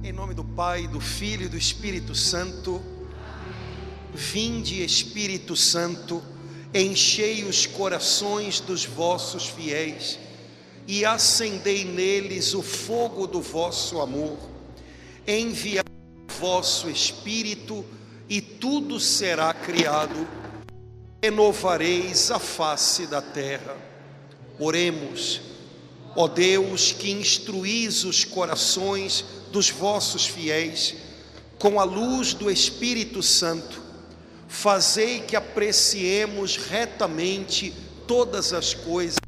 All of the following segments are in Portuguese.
Em nome do Pai, do Filho e do Espírito Santo. Vinde, Espírito Santo, enchei os corações dos vossos fiéis e acendei neles o fogo do vosso amor. Enviai o vosso Espírito e tudo será criado. Renovareis a face da terra. Oremos. Ó Deus, que instruís os corações dos vossos fiéis com a luz do Espírito Santo, fazei que apreciemos retamente todas as coisas,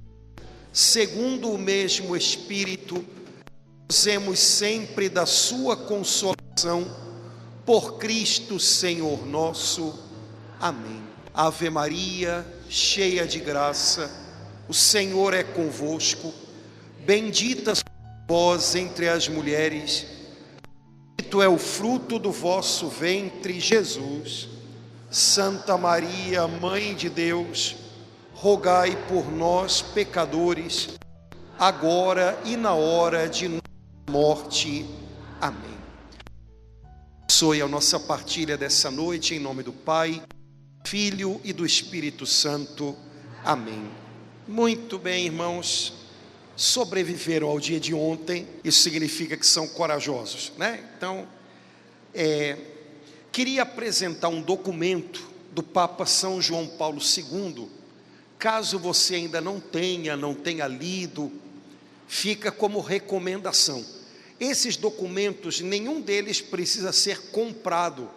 segundo o mesmo Espírito, gozemos sempre da sua consolação, por Cristo Senhor nosso. Amém. Ave Maria, cheia de graça, o Senhor é convosco. Bendita sois vós entre as mulheres, bendito é o fruto do vosso ventre, Jesus. Santa Maria, Mãe de Deus, rogai por nós, pecadores, agora e na hora de nossa morte. Amém. Abençoe a nossa partilha dessa noite, em nome do Pai, Filho e do Espírito Santo. Amém. Muito bem, irmãos. Sobreviveram ao dia de ontem, isso significa que são corajosos, né? Então, queria apresentar um documento do Papa São João Paulo II. Caso você ainda não tenha lido, fica como recomendação. Esses documentos, nenhum deles precisa ser comprado,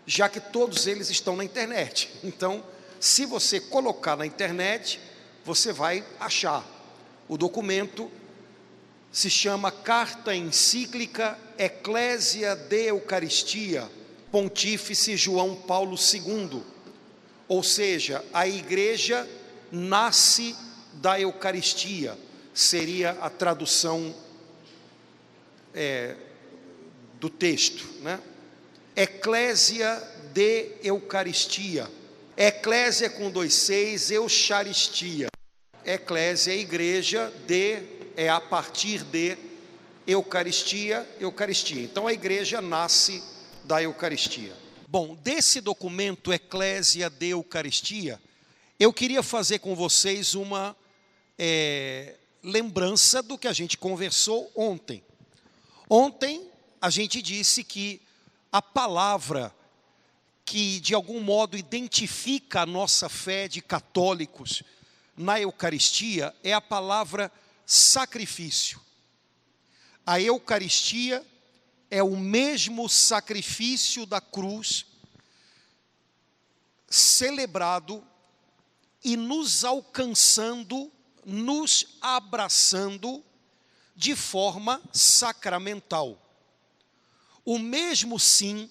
já que todos eles estão na internet. Então, se você colocar na internet, você vai achar. O documento se chama Carta Encíclica Ecclesia de Eucaristia, Pontífice João Paulo II. Ou seja, a igreja nasce da Eucaristia, seria a tradução do texto, né? Eclésia de Eucaristia. Eclésia com 2 Cs, Eucharistia. Eclésia é igreja, é a partir de Eucaristia, Eucaristia. Então a igreja nasce da Eucaristia. Bom, desse documento Eclésia de Eucaristia, eu queria fazer com vocês uma lembrança do que a gente conversou ontem. Ontem a gente disse que a palavra que de algum modo identifica a nossa fé de católicos na Eucaristia é a palavra sacrifício. A Eucaristia é o mesmo sacrifício da cruz celebrado e nos alcançando, nos abraçando de forma sacramental. O mesmo sim,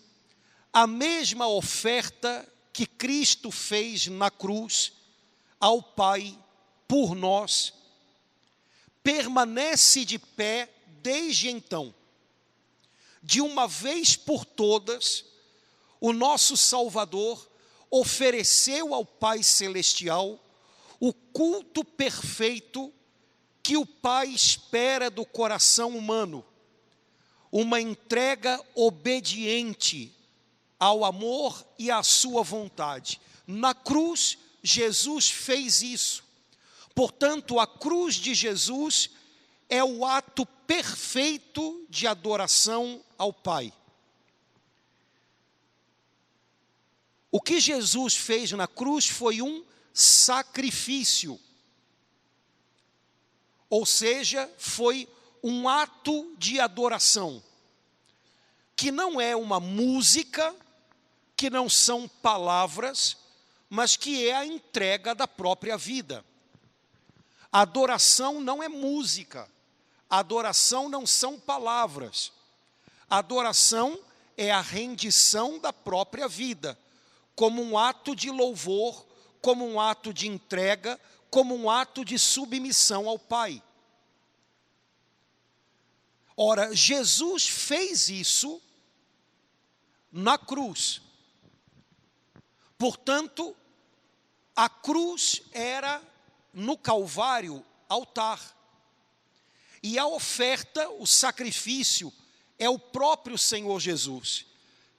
a mesma oferta que Cristo fez na cruz ao Pai por nós, permanece de pé desde então. De uma vez por todas, o nosso Salvador ofereceu ao Pai Celestial o culto perfeito que o Pai espera do coração humano, uma entrega obediente ao amor e à sua vontade. Na cruz, Jesus fez isso. Portanto, a cruz de Jesus é o ato perfeito de adoração ao Pai. O que Jesus fez na cruz foi um sacrifício. Ou seja, foi um ato de adoração, que não é uma música, que não são palavras, mas que é a entrega da própria vida. A adoração não é música, a adoração não são palavras, a adoração é a rendição da própria vida, como um ato de louvor, como um ato de entrega, como um ato de submissão ao Pai. Ora, Jesus fez isso na cruz. Portanto, a cruz era, no Calvário, altar. E a oferta, o sacrifício, é o próprio Senhor Jesus,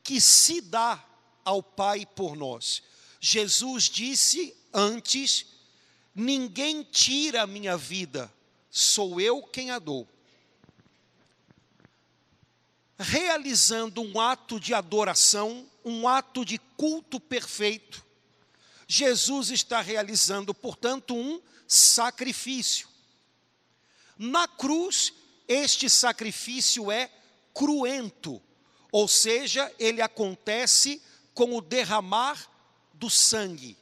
que se dá ao Pai por nós. Jesus disse antes: ninguém tira a minha vida, sou eu quem a dou. Realizando um ato de adoração, um ato de culto perfeito, Jesus está realizando, portanto, um sacrifício. Na cruz, este sacrifício é cruento, ou seja, ele acontece com o derramar do sangue.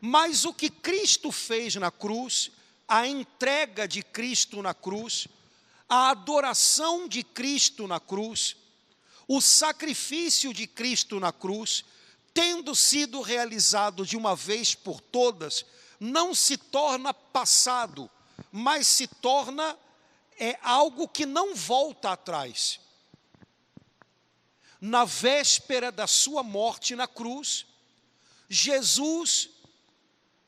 Mas o que Cristo fez na cruz, a entrega de Cristo na cruz, a adoração de Cristo na cruz, o sacrifício de Cristo na cruz, tendo sido realizado de uma vez por todas, não se torna passado, mas se torna algo que não volta atrás. Na véspera da sua morte na cruz, Jesus,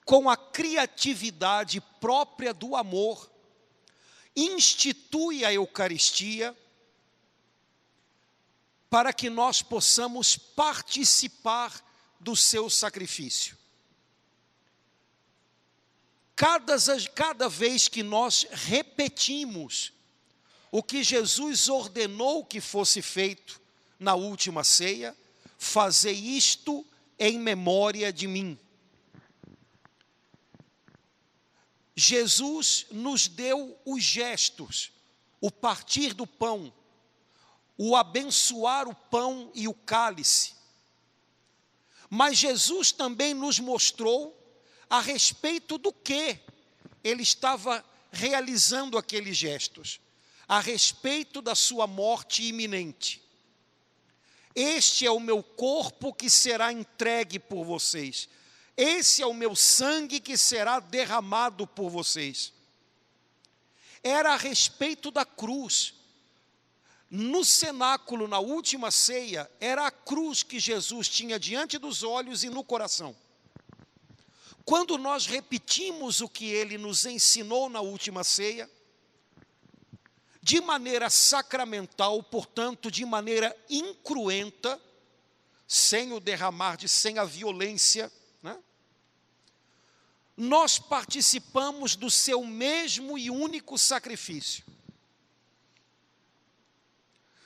com a criatividade própria do amor, institui a Eucaristia para que nós possamos participar do seu sacrifício. Cada vez que nós repetimos o que Jesus ordenou que fosse feito na última ceia, fazei isto em memória de mim. Jesus nos deu os gestos, o partir do pão, o abençoar o pão e o cálice. Mas Jesus também nos mostrou a respeito do que ele estava realizando aqueles gestos, a respeito da sua morte iminente. Este é o meu corpo que será entregue por vocês. Esse é o meu sangue que será derramado por vocês. Era a respeito da cruz. No cenáculo, na última ceia, era a cruz que Jesus tinha diante dos olhos e no coração. Quando nós repetimos o que ele nos ensinou na última ceia, de maneira sacramental, portanto, de maneira incruenta, sem o derramar sem a violência, né? Nós participamos do seu mesmo e único sacrifício.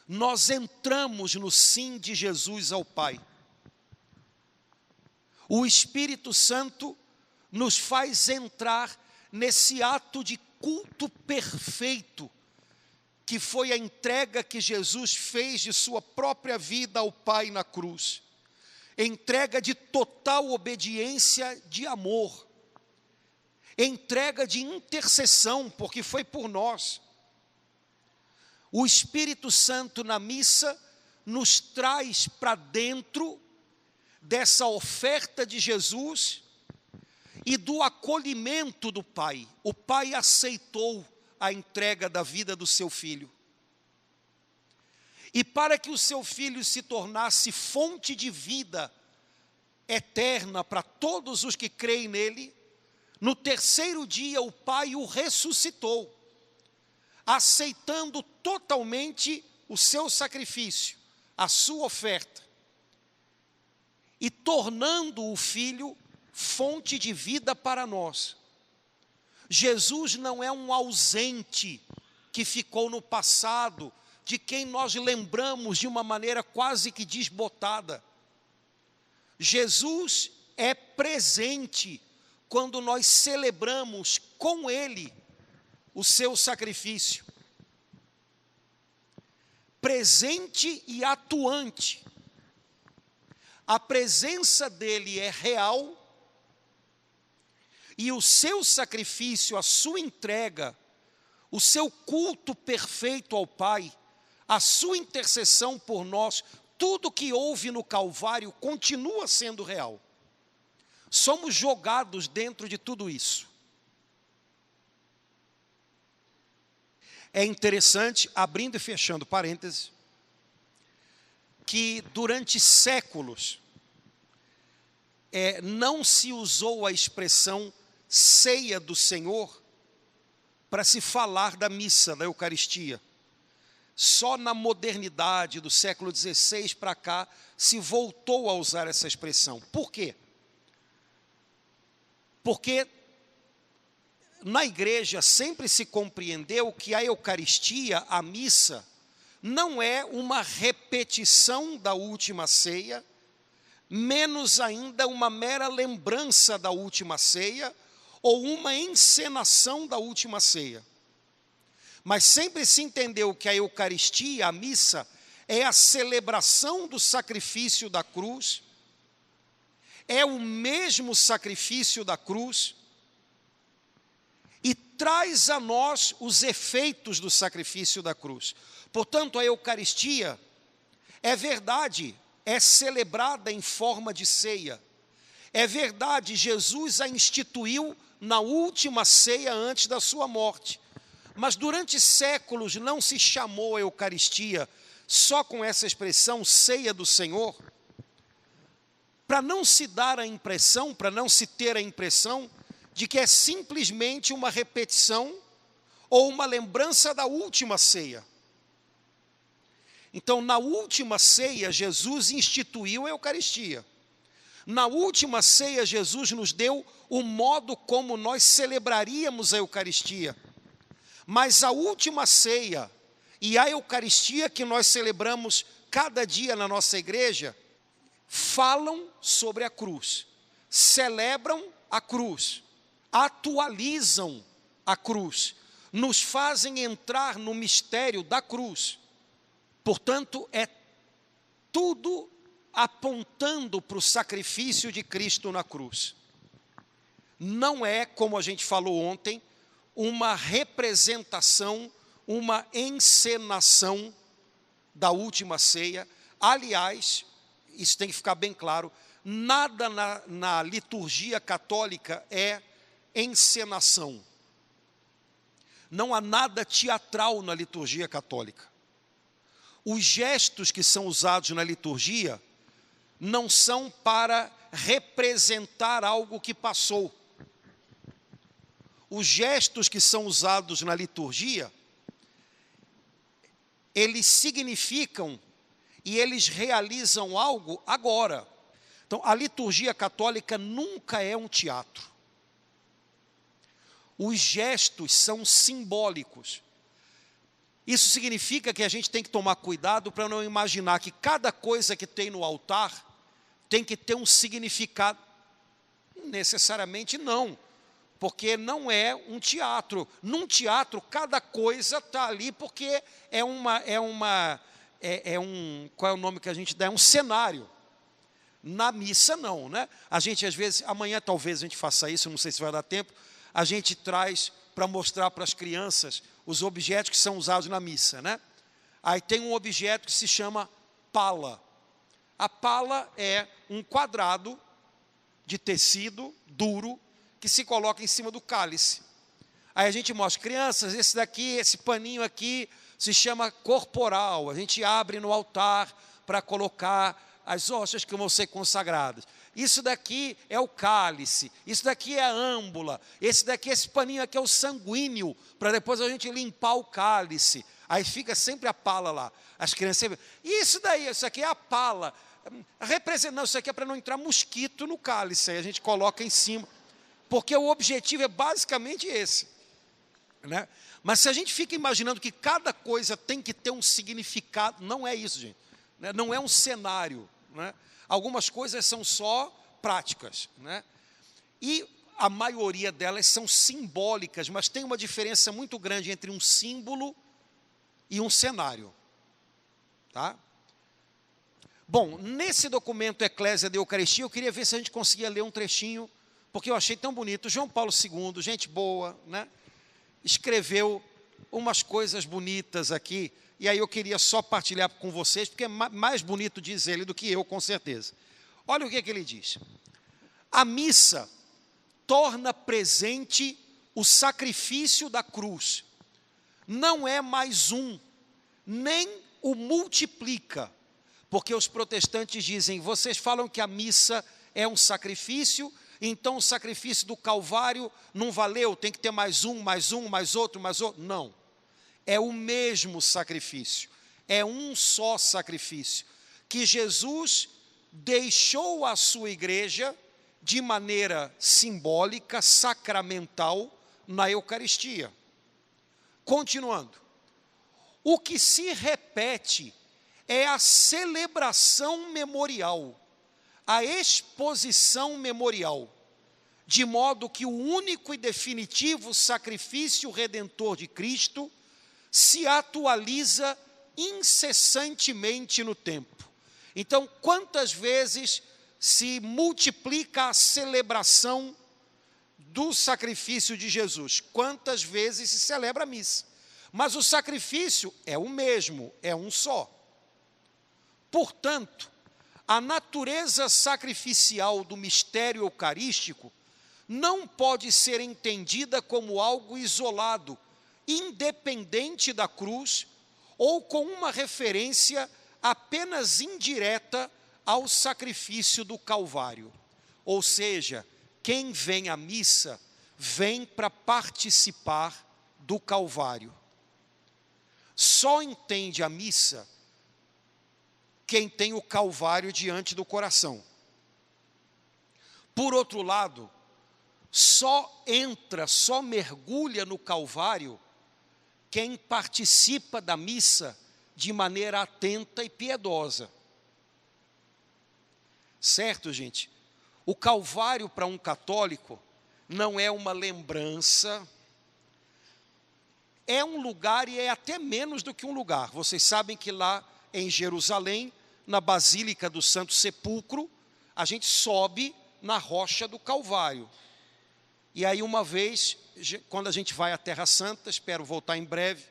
Nós entramos no sim de Jesus ao Pai. O Espírito Santo nos faz entrar nesse ato de culto perfeito, que foi a entrega que Jesus fez de sua própria vida ao Pai na cruz. Entrega de total obediência de amor. Entrega de intercessão, porque foi por nós. O Espírito Santo na missa nos traz para dentro dessa oferta de Jesus e do acolhimento do Pai. O Pai aceitou a entrega da vida do seu filho. E para que o seu filho se tornasse fonte de vida eterna para todos os que creem nele, no terceiro dia o Pai o ressuscitou, aceitando totalmente o seu sacrifício, a sua oferta, e tornando o Filho fonte de vida para nós. Jesus não é um ausente que ficou no passado, de quem nós lembramos de uma maneira quase que desbotada. Jesus é presente quando nós celebramos com Ele o seu sacrifício. Presente e atuante. A presença dele é real e o seu sacrifício, a sua entrega, o seu culto perfeito ao Pai, a sua intercessão por nós, tudo que houve no Calvário continua sendo real. Somos jogados dentro de tudo isso. É interessante, abrindo e fechando parênteses, que durante séculos não se usou a expressão ceia do Senhor para se falar da missa, da Eucaristia. Só na modernidade do século XVI para cá se voltou a usar essa expressão. Por quê? Porque na igreja sempre se compreendeu que a Eucaristia, a missa, não é uma repetição da última ceia, menos ainda uma mera lembrança da última ceia ou uma encenação da última ceia. Mas sempre se entendeu que a Eucaristia, a missa, é a celebração do sacrifício da cruz, é o mesmo sacrifício da cruz, e traz a nós os efeitos do sacrifício da cruz. Portanto, a Eucaristia é verdade, é celebrada em forma de ceia. É verdade, Jesus a instituiu na última ceia antes da sua morte. Mas durante séculos não se chamou a Eucaristia só com essa expressão, ceia do Senhor, para não se dar a impressão, para não se ter a impressão de que é simplesmente uma repetição ou uma lembrança da última ceia. Então, na última ceia, Jesus instituiu a Eucaristia. Na última ceia, Jesus nos deu o modo como nós celebraríamos a Eucaristia. Mas a última ceia e a Eucaristia que nós celebramos cada dia na nossa igreja, falam sobre a cruz, celebram a cruz, atualizam a cruz, nos fazem entrar no mistério da cruz. Portanto, é tudo apontando para o sacrifício de Cristo na cruz. Não é, como a gente falou ontem, uma representação, uma encenação da última ceia. Aliás, isso tem que ficar bem claro, nada na liturgia católica é encenação. Não há nada teatral na liturgia católica. Os gestos que são usados na liturgia não são para representar algo que passou. Os gestos que são usados na liturgia, eles significam e eles realizam algo agora. Então, a liturgia católica nunca é um teatro. Os gestos são simbólicos. Isso significa que a gente tem que tomar cuidado para não imaginar que cada coisa que tem no altar tem que ter um significado. Necessariamente não, porque não é um teatro. Num teatro, cada coisa está ali porque qual é o nome que a gente dá? É um cenário. Na missa não, né? A gente às vezes, amanhã talvez a gente faça isso, não sei se vai dar tempo, a gente traz para mostrar para as crianças os objetos que são usados na missa, né? Aí tem um objeto que se chama pala. A pala é um quadrado de tecido duro que se coloca em cima do cálice. Aí a gente mostra, crianças, esse daqui, esse paninho aqui se chama corporal. A gente abre no altar para colocar as hóstias que vão ser consagradas. Isso daqui é o cálice, isso daqui é a âmbula, esse paninho aqui é o sanguíneo, para depois a gente limpar o cálice. Aí fica sempre a pala lá. As crianças sempre, isso aqui é a pala. Não, isso aqui é para não entrar mosquito no cálice, aí a gente coloca em cima. Porque o objetivo é basicamente esse, né? Mas se a gente fica imaginando que cada coisa tem que ter um significado, não é isso, gente. Não é um cenário, né? Algumas coisas são só práticas, né? E a maioria delas são simbólicas, mas tem uma diferença muito grande entre um símbolo e um cenário, tá? Bom, nesse documento Eclésia de Eucaristia, eu queria ver se a gente conseguia ler um trechinho, porque eu achei tão bonito. João Paulo II, gente boa, né? Escreveu umas coisas bonitas aqui, e aí eu queria só partilhar com vocês, porque é mais bonito, diz ele, do que eu, com certeza. Olha o que ele diz. A missa torna presente o sacrifício da cruz. Não é mais um, nem o multiplica, porque os protestantes dizem, vocês falam que a missa é um sacrifício, então o sacrifício do Calvário não valeu, tem que ter mais um, mais outro, mais outro. Não. É o mesmo sacrifício, é um só sacrifício, que Jesus deixou à sua igreja de maneira simbólica, sacramental, na Eucaristia. Continuando, o que se repete é a celebração memorial, a exposição memorial, de modo que o único e definitivo sacrifício redentor de Cristo se atualiza incessantemente no tempo. Então, quantas vezes se multiplica a celebração do sacrifício de Jesus? Quantas vezes se celebra a missa? Mas o sacrifício é o mesmo, é um só. Portanto, a natureza sacrificial do mistério eucarístico não pode ser entendida como algo isolado, independente da cruz, ou com uma referência apenas indireta ao sacrifício do Calvário. Ou seja, quem vem à missa, vem para participar do Calvário. Só entende a missa quem tem o Calvário diante do coração. Por outro lado, só entra, só mergulha no Calvário quem participa da missa de maneira atenta e piedosa. Certo, gente? O Calvário para um católico não é uma lembrança, é um lugar e é até menos do que um lugar. Vocês sabem que lá em Jerusalém, na Basílica do Santo Sepulcro, a gente sobe na rocha do Calvário. E aí uma vez, quando a gente vai à Terra Santa, espero voltar em breve,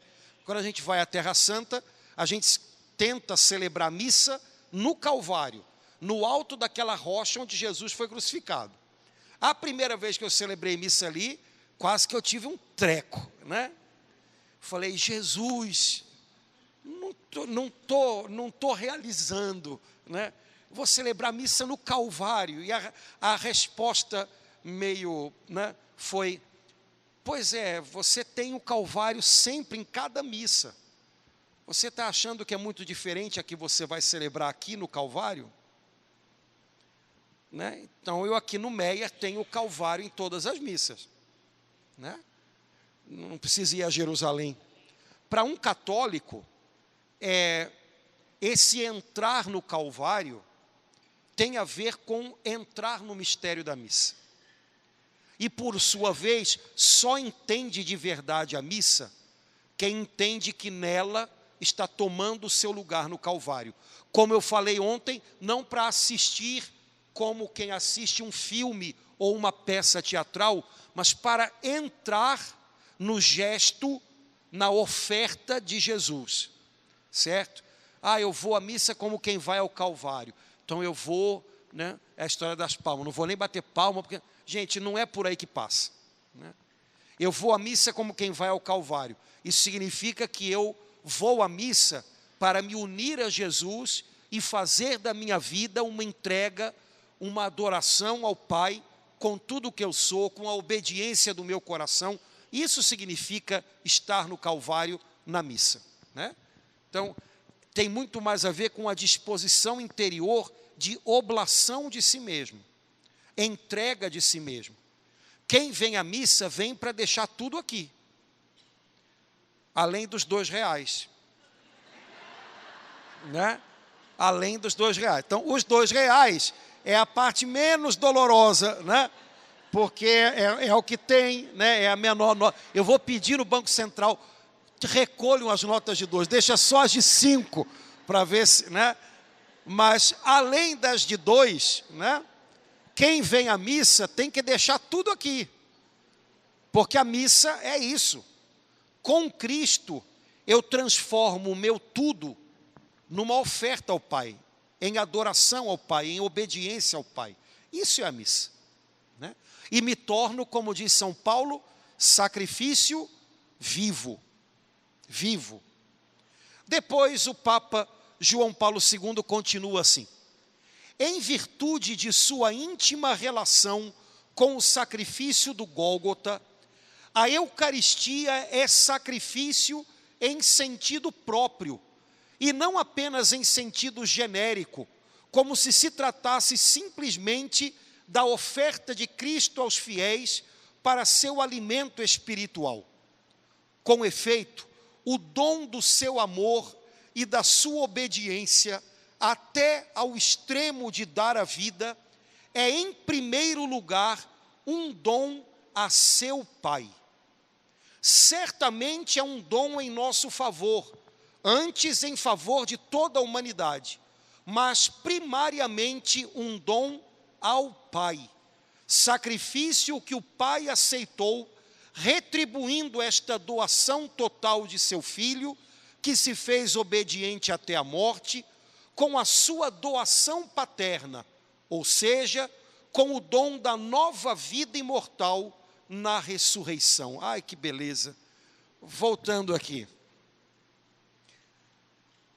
quando a gente vai à Terra Santa, a gente tenta celebrar a missa no Calvário, no alto daquela rocha onde Jesus foi crucificado. A primeira vez que eu celebrei missa ali, quase que eu tive um treco, né? Falei, Jesus, não tô realizando, né? Vou celebrar a missa no Calvário. E a resposta meio, né, foi, pois é, você tem o Calvário sempre em cada missa. Você está achando que é muito diferente a que você vai celebrar aqui no Calvário? Né? Então, eu aqui no Meier tenho o Calvário em todas as missas. Né? Não precisa ir a Jerusalém. Para um católico, esse entrar no Calvário tem a ver com entrar no mistério da missa. E, por sua vez, só entende de verdade a missa quem entende que nela está tomando o seu lugar no Calvário. Como eu falei ontem, não para assistir como quem assiste um filme ou uma peça teatral, mas para entrar no gesto, na oferta de Jesus, certo? Eu vou à missa como quem vai ao Calvário, então eu vou, né, é a história das palmas, não vou nem bater palma, porque, gente, não é por aí que passa, né? Eu vou à missa como quem vai ao Calvário, isso significa que eu vou à missa para me unir a Jesus e fazer da minha vida uma entrega, uma adoração ao Pai, com tudo o que eu sou, com a obediência do meu coração. Isso significa estar no Calvário na missa, né? Então, tem muito mais a ver com a disposição interior de oblação de si mesmo, entrega de si mesmo. Quem vem à missa, vem para deixar tudo aqui, além dos R$2, né? Além dos R$2. Então, os R$2 é a parte menos dolorosa, né? Porque é o que tem, né? É a menor nota. Eu vou pedir no Banco Central, recolham as notas de 2, deixa só as de 5, para ver se, né? Mas, além das de 2, né? Quem vem à missa tem que deixar tudo aqui, porque a missa é isso. Com Cristo, eu transformo o meu tudo numa oferta ao Pai, em adoração ao Pai, em obediência ao Pai. Isso é a missa, né? E me torno, como diz São Paulo, sacrifício vivo. Vivo. Depois o Papa João Paulo II continua assim: em virtude de sua íntima relação com o sacrifício do Gólgota, a Eucaristia é sacrifício em sentido próprio, e não apenas em sentido genérico, como se tratasse simplesmente da oferta de Cristo aos fiéis para seu alimento espiritual. Com efeito, o dom do seu amor e da sua obediência, até ao extremo de dar a vida, é em primeiro lugar um dom a seu Pai. Certamente é um dom em nosso favor, antes em favor de toda a humanidade, mas primariamente um dom ao Pai. Sacrifício que o Pai aceitou, retribuindo esta doação total de seu Filho, que se fez obediente até a morte, com a sua doação paterna, ou seja, com o dom da nova vida imortal na ressurreição. Ai, que beleza! Voltando aqui.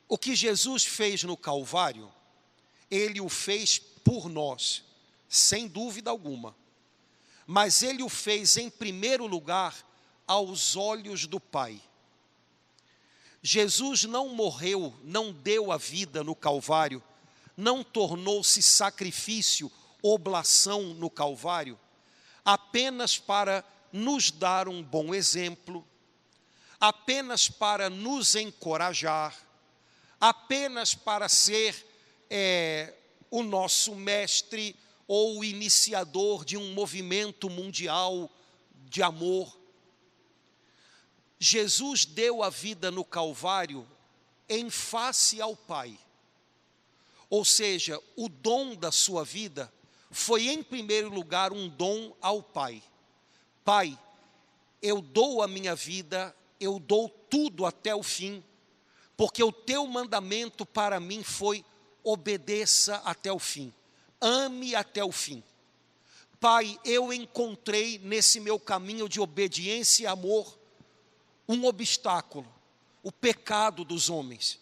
O que Jesus fez no Calvário, Ele o fez por nós, sem dúvida alguma. Mas Ele o fez em primeiro lugar aos olhos do Pai. Jesus não morreu, não deu a vida no Calvário, não tornou-se sacrifício, oblação no Calvário, apenas para nos dar um bom exemplo, apenas para nos encorajar, apenas para ser o nosso mestre ou o iniciador de um movimento mundial de amor. Jesus deu a vida no Calvário em face ao Pai. Ou seja, o dom da sua vida foi em primeiro lugar um dom ao Pai. Pai, eu dou a minha vida, eu dou tudo até o fim, porque o teu mandamento para mim foi: obedeça até o fim, ame até o fim. Pai, eu encontrei nesse meu caminho de obediência e amor um obstáculo, o pecado dos homens.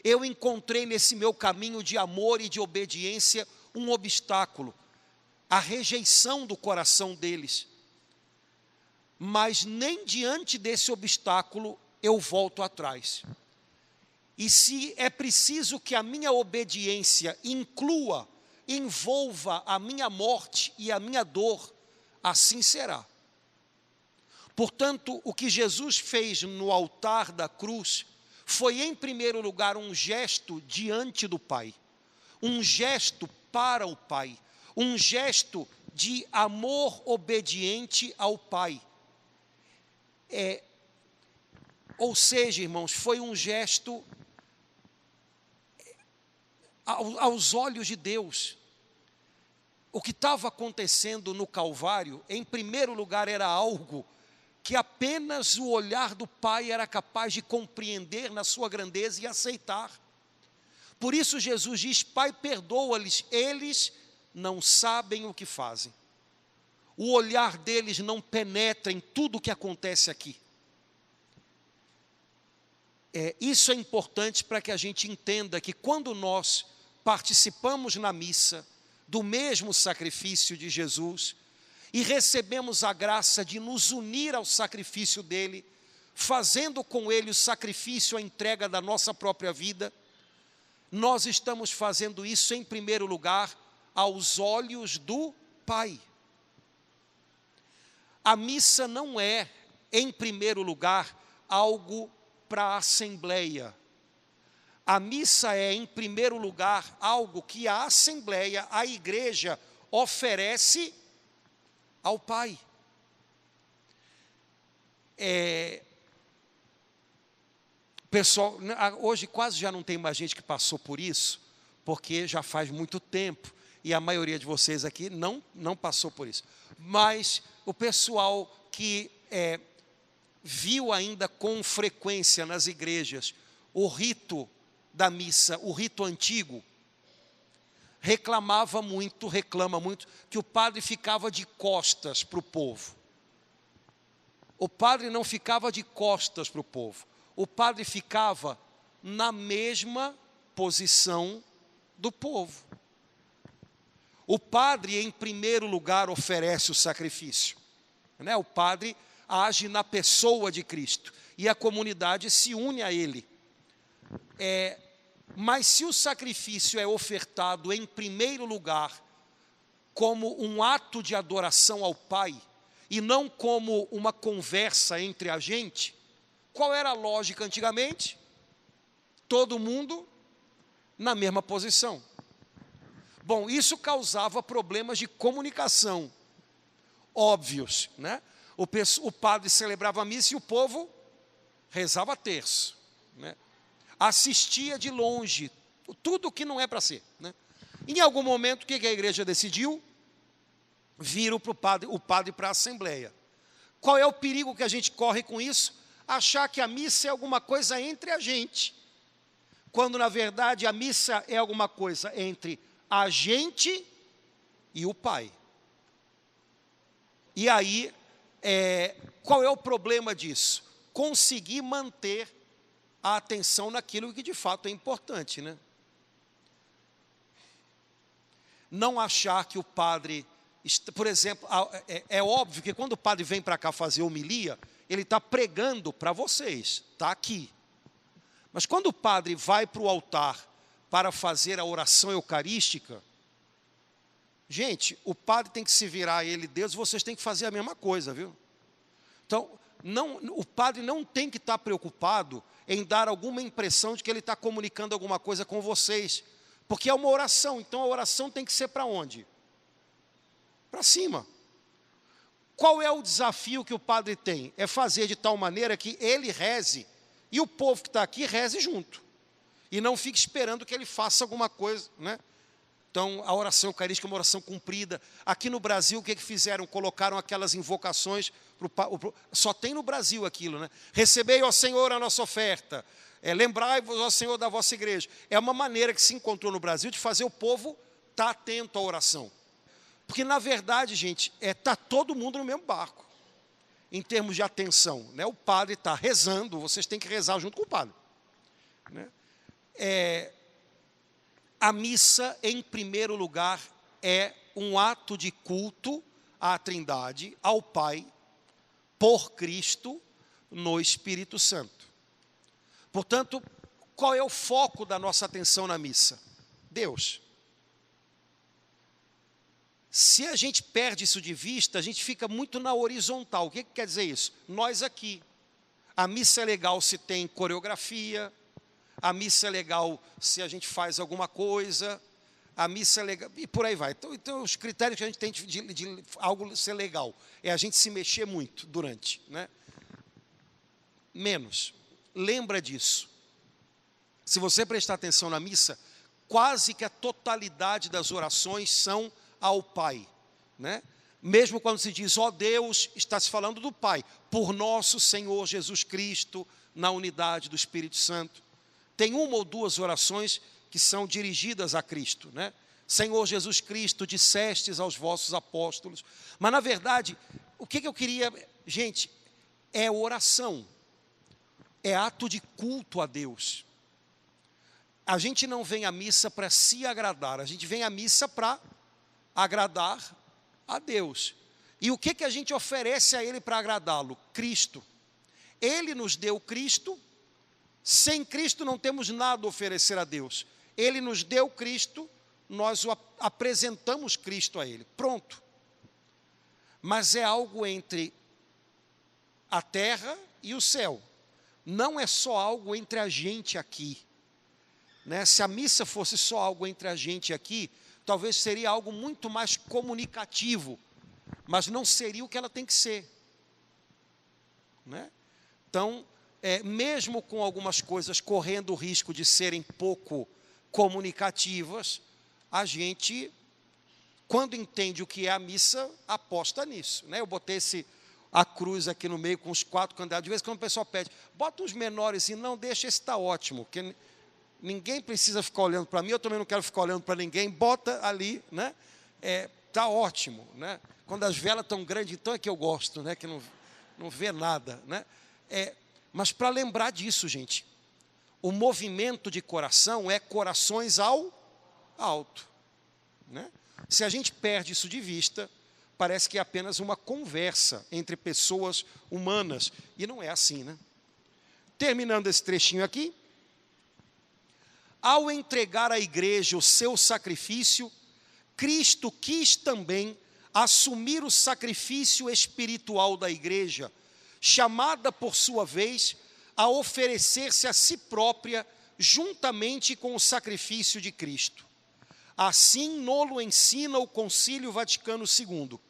Eu encontrei nesse meu caminho de amor e de obediência um obstáculo, a rejeição do coração deles. Mas nem diante desse obstáculo eu volto atrás. E se é preciso que a minha obediência envolva a minha morte e a minha dor, assim será. Portanto, o que Jesus fez no altar da cruz foi, em primeiro lugar, um gesto diante do Pai, um gesto para o Pai, um gesto de amor obediente ao Pai. Ou seja, irmãos, foi um gesto aos olhos de Deus. O que estava acontecendo no Calvário, em primeiro lugar, era algo que apenas o olhar do Pai era capaz de compreender na sua grandeza e aceitar. Por isso Jesus diz: Pai, perdoa-lhes, eles não sabem o que fazem. O olhar deles não penetra em tudo o que acontece aqui. Isso é importante para que a gente entenda que quando nós participamos na missa do mesmo sacrifício de Jesus, e recebemos a graça de nos unir ao sacrifício dele, fazendo com ele o sacrifício, a entrega da nossa própria vida, nós estamos fazendo isso em primeiro lugar aos olhos do Pai. A missa não é, em primeiro lugar, algo para a assembleia. A missa é, em primeiro lugar, algo que a assembleia, a igreja, oferece ao Pai. Pessoal, hoje quase já não tem mais gente que passou por isso, porque já faz muito tempo, e a maioria de vocês aqui não passou por isso. Mas o pessoal que viu ainda com frequência nas igrejas o rito da missa, o rito antigo, reclama muito, que o padre ficava de costas para o povo. O padre não ficava de costas para o povo. O padre ficava na mesma posição do povo. O padre, em primeiro lugar, oferece o sacrifício. O padre age na pessoa de Cristo. e a comunidade se une a ele. Mas se o sacrifício é ofertado em primeiro lugar como um ato de adoração ao Pai, e não como uma conversa entre a gente, qual era a lógica antigamente? Todo mundo na mesma posição. Bom, isso causava problemas de comunicação óbvios, né? O padre celebrava a missa e o povo rezava terço, né? Assistia de longe, tudo o que não é para ser, né? Em algum momento, o que a igreja decidiu? Viram o padre para a assembleia. Qual é o perigo que a gente corre com isso? Achar que a missa é alguma coisa entre a gente, quando na verdade a missa é alguma coisa entre a gente e o Pai. E aí, qual é o problema disso? Conseguir manter a atenção naquilo que de fato é importante, né? Não achar que o padre, por exemplo, é óbvio que quando o padre vem para cá fazer homilia, ele está pregando para vocês, está aqui. Mas quando o padre vai para o altar para fazer a oração eucarística, gente, o padre tem que se virar a ele, Deus, vocês têm que fazer a mesma coisa, viu? Então, o padre não tem que estar preocupado em dar alguma impressão de que ele está comunicando alguma coisa com vocês, porque é uma oração, então a oração tem que ser para onde? Para cima. Qual é o desafio que o padre tem? É fazer de tal maneira que ele reze e o povo que está aqui reze junto. E não fique esperando que ele faça alguma coisa, né? Então, a oração eucarística é uma oração cumprida. Aqui no Brasil, o que fizeram? Colocaram aquelas invocações, só tem no Brasil aquilo, né? Recebei, ó Senhor, a nossa oferta. Lembrai-vos, ó Senhor, da vossa igreja. É uma maneira que se encontrou no Brasil de fazer o povo estar atento à oração. Porque, na verdade, gente, está todo mundo no mesmo barco, em termos de atenção, né? O padre está rezando, vocês têm que rezar junto com o padre, né? A missa, em primeiro lugar, é um ato de culto à Trindade, ao Pai, por Cristo, no Espírito Santo. Portanto, qual é o foco da nossa atenção na missa? Deus. Se a gente perde isso de vista, a gente fica muito na horizontal. O que quer dizer isso? Nós aqui. A missa é legal se tem coreografia, a missa é legal se a gente faz alguma coisa, a missa é legal, e por aí vai. Então os critérios que a gente tem de algo ser legal é a gente se mexer muito durante, né? Menos. Lembra disso. Se você prestar atenção na missa, quase que a totalidade das orações são ao Pai, né? Mesmo quando se diz, ó Deus, está se falando do Pai, por nosso Senhor Jesus Cristo, na unidade do Espírito Santo. Tem uma ou duas orações que são dirigidas a Cristo, né? Senhor Jesus Cristo, dissestes aos vossos apóstolos. Mas, na verdade, o que eu queria, gente, é oração, é ato de culto a Deus. A gente não vem à missa para se agradar, a gente vem à missa para agradar a Deus. E o que a gente oferece a Ele para agradá-lo? Cristo. Ele nos deu Cristo. Sem Cristo não temos nada a oferecer a Deus. Ele nos deu Cristo, nós apresentamos Cristo a Ele. Pronto. Mas é algo entre a terra e o céu. Não é só algo entre a gente aqui, né? Se a missa fosse só algo entre a gente aqui, talvez seria algo muito mais comunicativo, mas não seria o que ela tem que ser, né? Então, mesmo com algumas coisas correndo o risco de serem pouco comunicativas, a gente, quando entende o que é a missa, aposta nisso, né? Eu botei a cruz aqui no meio com os 4 candidatos. De vez em quando o pessoal pede, bota os menores e não, deixa, esse está ótimo, porque ninguém precisa ficar olhando para mim, eu também não quero ficar olhando para ninguém, bota ali, né? Está ótimo, né? Quando as velas estão grandes, então é que eu gosto, né? Que não vê nada, né? Mas para lembrar disso, gente, o movimento de coração é corações ao alto, né? Se a gente perde isso de vista, parece que é apenas uma conversa entre pessoas humanas, e não é assim, né? terminando esse trechinho aqui, ao entregar à igreja o seu sacrifício, Cristo quis também assumir o sacrifício espiritual da igreja, chamada por sua vez a oferecer-se a si própria juntamente com o sacrifício de Cristo. Assim nolo ensina o Concílio Vaticano II,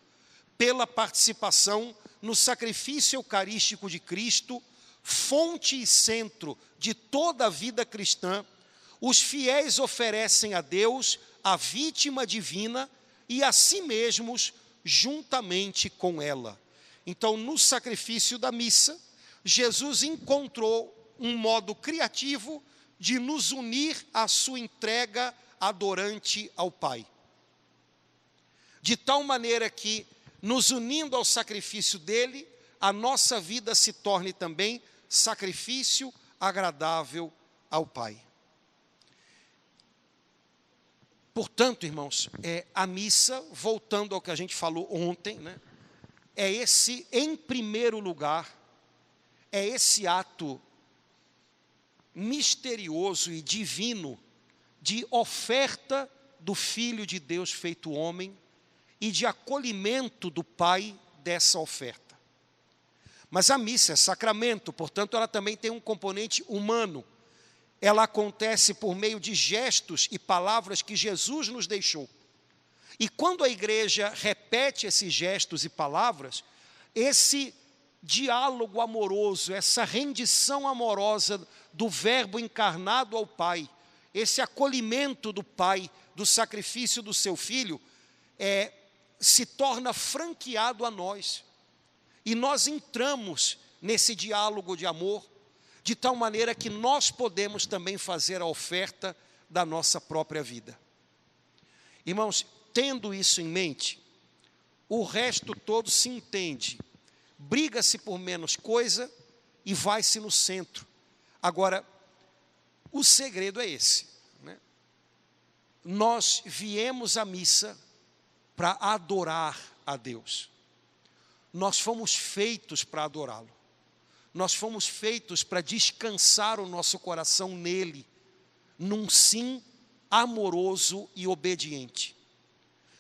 pela participação no sacrifício eucarístico de Cristo, fonte e centro de toda a vida cristã, os fiéis oferecem a Deus a vítima divina e a si mesmos juntamente com ela. Então, no sacrifício da missa, Jesus encontrou um modo criativo de nos unir à sua entrega adorante ao Pai. De tal maneira que, nos unindo ao sacrifício dele, a nossa vida se torne também sacrifício agradável ao Pai. Portanto, irmãos, a missa, voltando ao que a gente falou ontem, né, é esse, em primeiro lugar, é esse ato misterioso e divino de oferta do Filho de Deus feito homem e de acolhimento do Pai dessa oferta. Mas a missa é sacramento, portanto, ela também tem um componente humano. Ela acontece por meio de gestos e palavras que Jesus nos deixou. E quando a igreja repete esses gestos e palavras, esse diálogo amoroso, essa rendição amorosa do Verbo encarnado ao Pai, esse acolhimento do Pai, do sacrifício do seu Filho, se torna franqueado a nós. E nós entramos nesse diálogo de amor, de tal maneira que nós podemos também fazer a oferta da nossa própria vida. Irmãos, tendo isso em mente, o resto todo se entende. Briga-se por menos coisa e vai-se no centro. Agora, o segredo é esse, né? Nós viemos à missa para adorar a Deus. Nós fomos feitos para adorá-lo. Nós fomos feitos para descansar o nosso coração nele, num sim amoroso e obediente.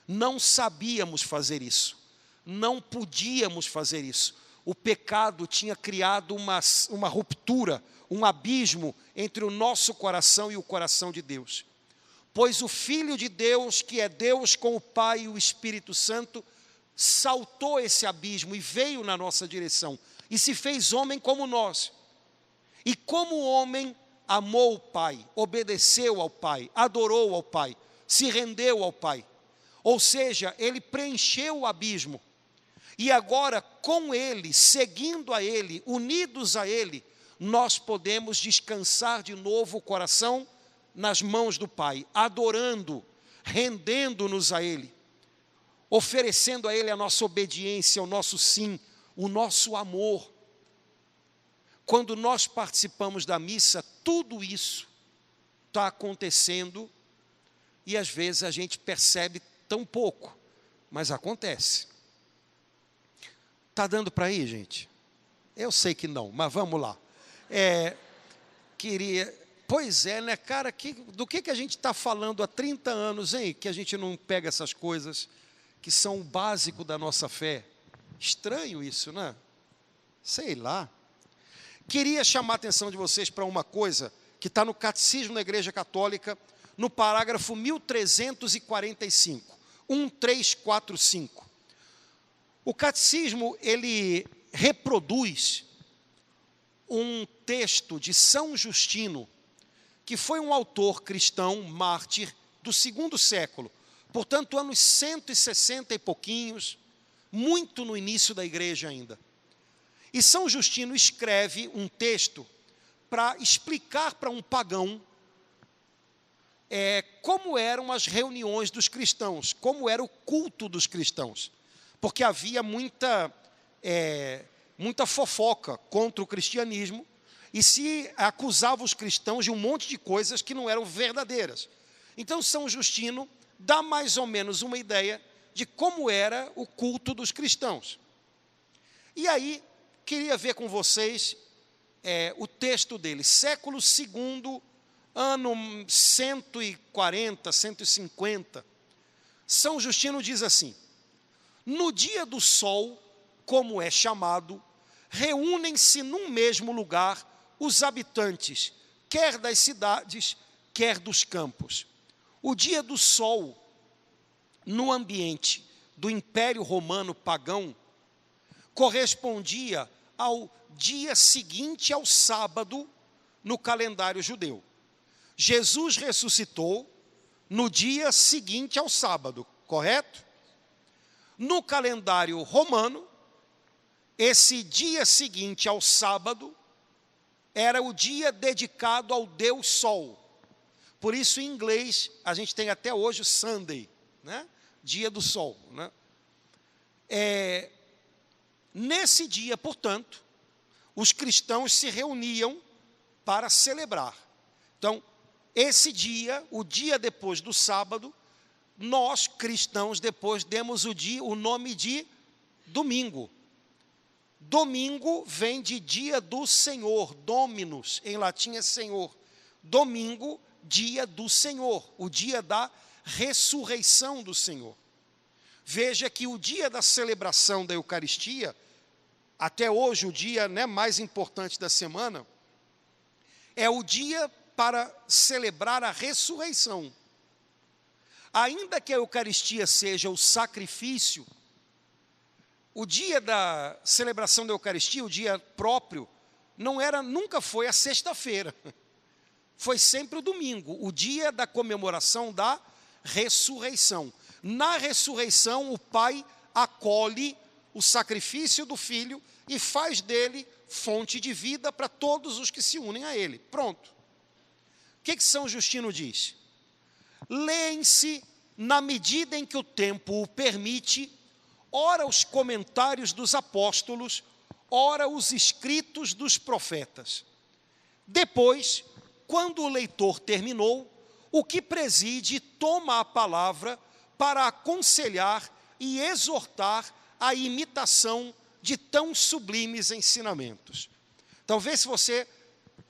Não sabíamos fazer isso, não podíamos fazer isso. O pecado tinha criado uma ruptura, um abismo entre o nosso coração e o coração de Deus. Pois o Filho de Deus, que é Deus com o Pai e o Espírito Santo, saltou esse abismo e veio na nossa direção e se fez homem como nós. E como homem, amou o Pai, obedeceu ao Pai, adorou ao Pai, se rendeu ao Pai. Ou seja, ele preencheu o abismo. E agora, com ele, seguindo a ele, unidos a ele, nós podemos descansar de novo o coração nas mãos do Pai, adorando, rendendo-nos a ele, oferecendo a ele a nossa obediência, o nosso sim, o nosso amor. Quando nós participamos da missa, tudo isso está acontecendo e às vezes a gente percebe tão pouco, mas acontece. Está dando para ir, gente? Eu sei que não, mas vamos lá. Pois é, né, cara, do que a gente está falando há 30 anos, hein? Que a gente não pega essas coisas que são o básico da nossa fé. Estranho isso, né? Sei lá. Queria chamar a atenção de vocês para uma coisa que está no Catecismo da Igreja Católica, no parágrafo 1345, 1345. O Catecismo, ele reproduz um texto de São Justino, que foi um autor cristão, mártir, do II século, portanto, anos 160 e pouquinhos, muito no início da igreja ainda. E São Justino escreve um texto para explicar para um pagão como eram as reuniões dos cristãos, como era o culto dos cristãos. Porque havia muita fofoca contra o cristianismo e se acusava os cristãos de um monte de coisas que não eram verdadeiras. Então, São Justino dá mais ou menos uma ideia de como era o culto dos cristãos. E aí, queria ver com vocês o texto dele, século II, ano 140, 150. São Justino diz assim: no dia do sol, como é chamado, reúnem-se num mesmo lugar os habitantes, quer das cidades, quer dos campos. O dia do sol, no ambiente do Império Romano pagão, correspondia ao dia seguinte ao sábado no calendário judeu. Jesus ressuscitou no dia seguinte ao sábado, correto? No calendário romano, esse dia seguinte ao sábado era o dia dedicado ao Deus Sol. Por isso, em inglês, a gente tem até hoje o Sunday, né? Dia do Sol, né? Nesse dia, portanto, os cristãos se reuniam para celebrar. Então, esse dia, o dia depois do sábado, nós, cristãos, depois demos o nome de domingo. Domingo vem de dia do Senhor, Dominus, em latim é Senhor. Domingo, dia do Senhor, o dia da ressurreição do Senhor. Veja que o dia da celebração da Eucaristia, até hoje o dia, né, mais importante da semana, é o dia para celebrar a ressurreição. Ainda que a Eucaristia seja o sacrifício, o dia da celebração da Eucaristia, o dia próprio, nunca foi a sexta-feira. Foi sempre o domingo, o dia da comemoração da ressurreição. Na ressurreição, o Pai acolhe o sacrifício do Filho e faz dele fonte de vida para todos os que se unem a ele. Pronto. O que São Justino diz? Leem-se, na medida em que o tempo o permite, ora os comentários dos apóstolos, ora os escritos dos profetas. Depois, quando o leitor terminou, o que preside toma a palavra para aconselhar e exortar a imitação de tão sublimes ensinamentos. Talvez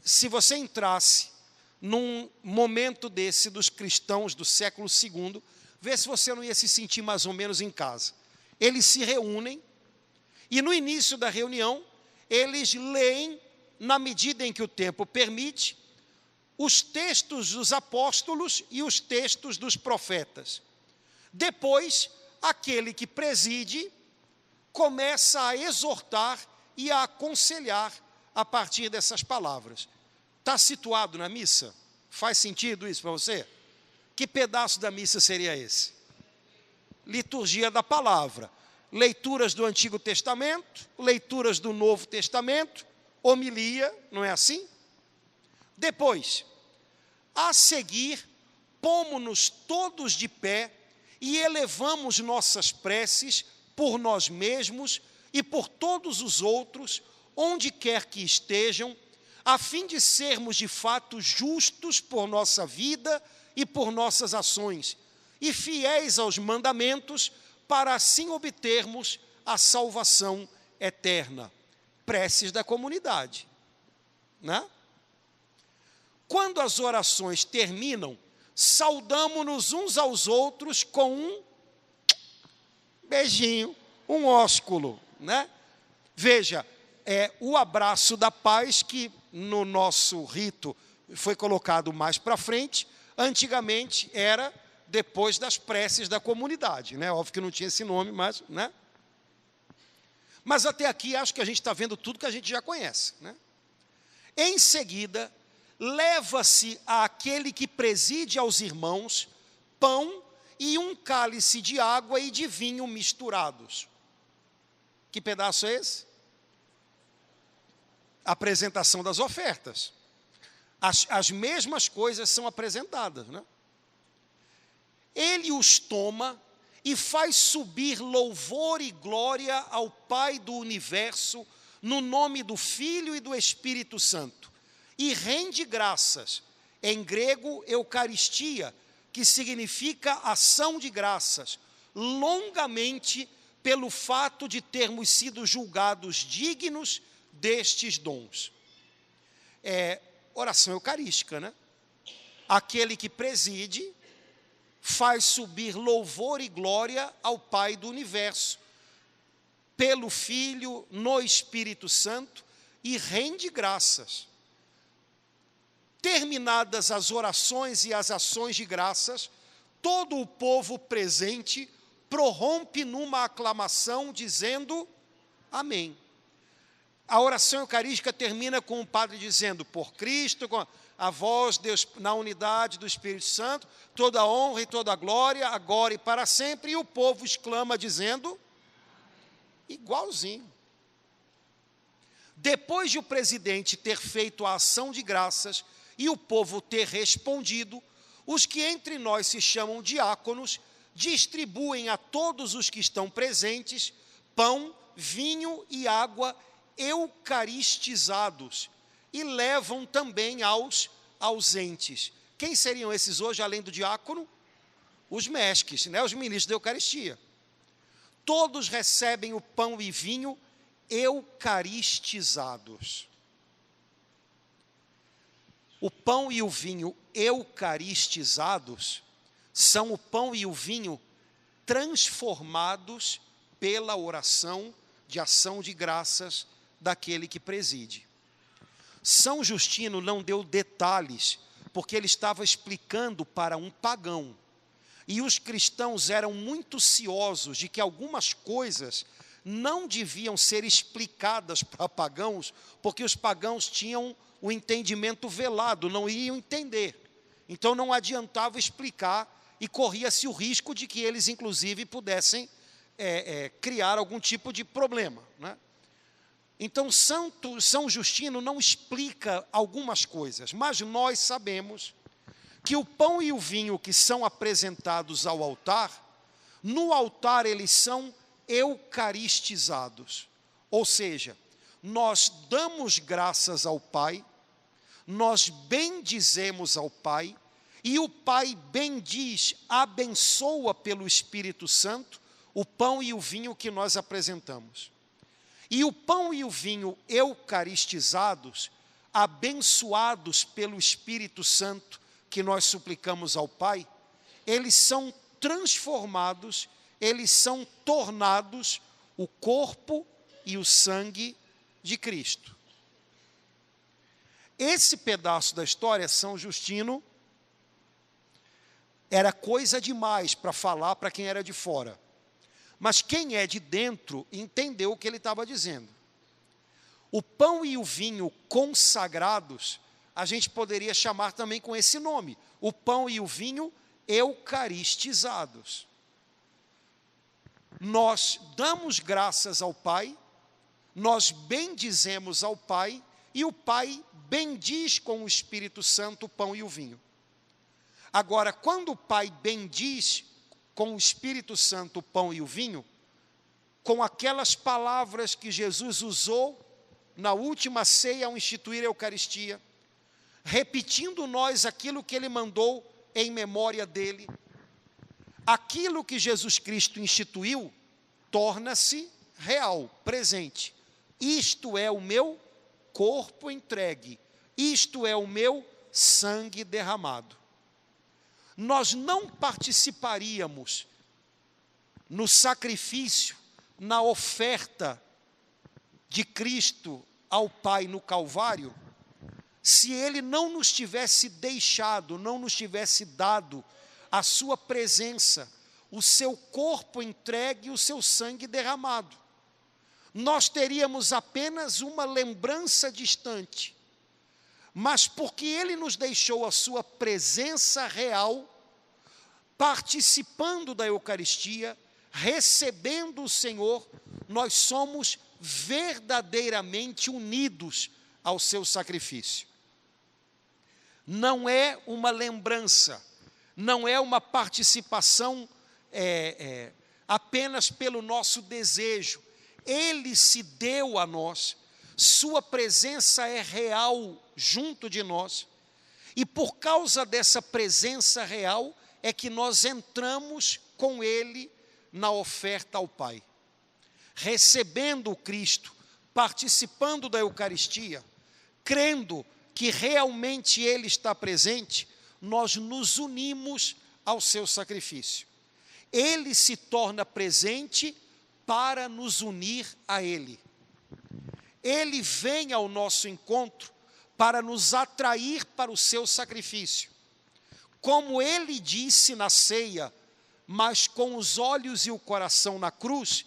se você entrasse num momento desse dos cristãos do século II, vê se você não ia se sentir mais ou menos em casa. Eles se reúnem e no início da reunião, eles leem, na medida em que o tempo permite, os textos dos apóstolos e os textos dos profetas. Depois, aquele que preside começa a exortar e a aconselhar a partir dessas palavras. Está situado na missa? Faz sentido isso para você? Que pedaço da missa seria esse? Liturgia da palavra. Leituras do Antigo Testamento, leituras do Novo Testamento, homilia, não é assim? Depois, a seguir, pomos-nos todos de pé e elevamos nossas preces por nós mesmos e por todos os outros, onde quer que estejam, a fim de sermos de fato justos por nossa vida e por nossas ações, e fiéis aos mandamentos, para assim obtermos a salvação eterna. Preces da comunidade, né? Quando as orações terminam, saudamo-nos uns aos outros com um beijinho, um ósculo, né? Veja, o abraço da paz que no nosso rito foi colocado mais para frente, antigamente era depois das preces da comunidade, né? Óbvio que não tinha esse nome, mas, né? Mas até aqui acho que a gente está vendo tudo que a gente já conhece, né? Em seguida, leva-se àquele que preside aos irmãos pão e um cálice de água e de vinho misturados. Que pedaço é esse? A apresentação das ofertas. As mesmas coisas são apresentadas, né? Ele os toma e faz subir louvor e glória ao Pai do universo, no nome do Filho e do Espírito Santo, e rende graças, em grego, Eucaristia, que significa ação de graças, longamente pelo fato de termos sido julgados dignos destes dons. oração eucarística, né? Aquele que preside faz subir louvor e glória ao Pai do universo, pelo Filho, no Espírito Santo, e rende graças. Terminadas as orações e as ações de graças, todo o povo presente prorrompe numa aclamação dizendo amém. A oração eucarística termina com o padre dizendo, por Cristo, com a vós, Deus, na unidade do Espírito Santo, toda a honra e toda a glória, agora e para sempre, e o povo exclama dizendo, igualzinho. Depois de o presidente ter feito a ação de graças e o povo ter respondido, os que entre nós se chamam diáconos, distribuem a todos os que estão presentes pão, vinho e água eucaristizados e levam também aos ausentes. Quem seriam esses hoje, além do diácono? Os mestres, né? Os ministros da Eucaristia. Todos recebem o pão e vinho eucaristizados. O pão e o vinho eucaristizados são o pão e o vinho transformados pela oração de ação de graças daquele que preside. São Justino não deu detalhes, porque ele estava explicando para um pagão. E os cristãos eram muito ciosos de que algumas coisas não deviam ser explicadas para pagãos, porque os pagãos tinham o entendimento velado, não iam entender. Então não adiantava explicar e corria-se o risco de que eles, inclusive, pudessem criar algum tipo de problema, né? Então São Justino não explica algumas coisas, mas nós sabemos que o pão e o vinho que são apresentados ao altar, no altar eles são eucaristizados. Ou seja, nós damos graças ao Pai, nós bendizemos ao Pai, e o Pai bendiz, abençoa pelo Espírito Santo o pão e o vinho que nós apresentamos. E o pão e o vinho eucaristizados, abençoados pelo Espírito Santo, que nós suplicamos ao Pai, eles são transformados, eles são tornados o corpo e o sangue de Cristo. Esse pedaço da história, São Justino, era coisa demais para falar para quem era de fora. Mas quem é de dentro entendeu o que ele estava dizendo. O pão e o vinho consagrados, a gente poderia chamar também com esse nome. O pão e o vinho eucaristizados. Nós damos graças ao Pai, nós bendizemos ao Pai, e o Pai bendiz com o Espírito Santo o pão e o vinho. Agora, quando o Pai bendiz com o Espírito Santo o pão e o vinho, com aquelas palavras que Jesus usou na última ceia ao instituir a Eucaristia, repetindo nós aquilo que Ele mandou em memória dEle, aquilo que Jesus Cristo instituiu, torna-se real, presente. Isto é o meu corpo entregue, isto é o meu sangue derramado. Nós não participaríamos no sacrifício, na oferta de Cristo ao Pai no Calvário, se Ele não nos tivesse deixado, não nos tivesse dado a sua presença, o seu corpo entregue e o seu sangue derramado. Nós teríamos apenas uma lembrança distante, mas porque Ele nos deixou a sua presença real, participando da Eucaristia, recebendo o Senhor, nós somos verdadeiramente unidos ao seu sacrifício. Não é uma lembrança, não é uma participação apenas pelo nosso desejo. Ele se deu a nós, sua presença é real junto de nós, e por causa dessa presença real é que nós entramos com Ele na oferta ao Pai. Recebendo o Cristo, participando da Eucaristia, crendo que realmente Ele está presente, nós nos unimos ao seu sacrifício. Ele se torna presente para nos unir a Ele. Ele vem ao nosso encontro para nos atrair para o seu sacrifício. Como Ele disse na ceia, mas com os olhos e o coração na cruz,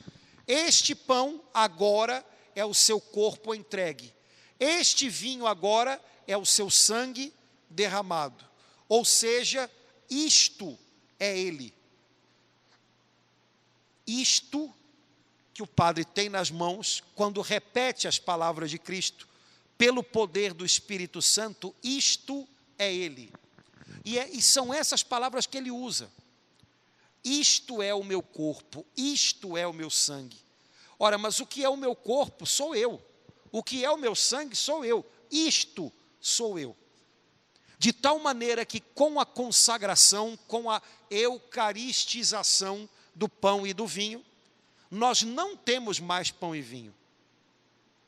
este pão agora é o seu corpo entregue. Este vinho agora é o seu sangue derramado. Ou seja, isto é Ele. Isto que o Padre tem nas mãos, quando repete as palavras de Cristo, pelo poder do Espírito Santo, isto é Ele. E são essas palavras que Ele usa. Isto é o meu corpo, isto é o meu sangue. Ora, mas o que é o meu corpo sou eu. O que é o meu sangue sou eu. Isto sou eu. De tal maneira que com a consagração, com a eucaristização do pão e do vinho, nós não temos mais pão e vinho.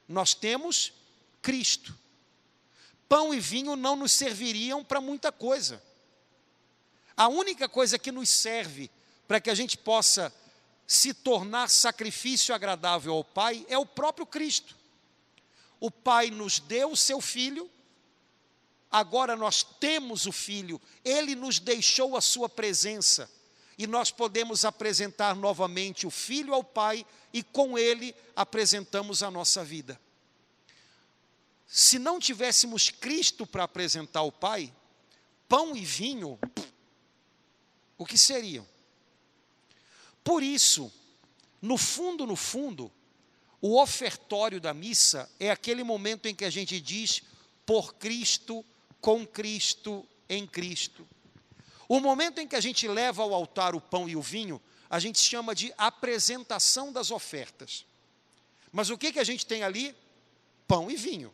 Nós temos Cristo. Pão e vinho não nos serviriam para muita coisa. A única coisa que nos serve para que a gente possa se tornar sacrifício agradável ao Pai é o próprio Cristo. O Pai nos deu o seu Filho, agora nós temos o Filho, Ele nos deixou a sua presença, e nós podemos apresentar novamente o Filho ao Pai, e com Ele apresentamos a nossa vida. Se não tivéssemos Cristo para apresentar ao Pai, pão e vinho, o que seriam? Por isso, no fundo, o ofertório da missa é aquele momento em que a gente diz por Cristo, com Cristo, em Cristo. O momento em que a gente leva ao altar o pão e o vinho, a gente chama de apresentação das ofertas. Mas o que a gente tem ali? Pão e vinho.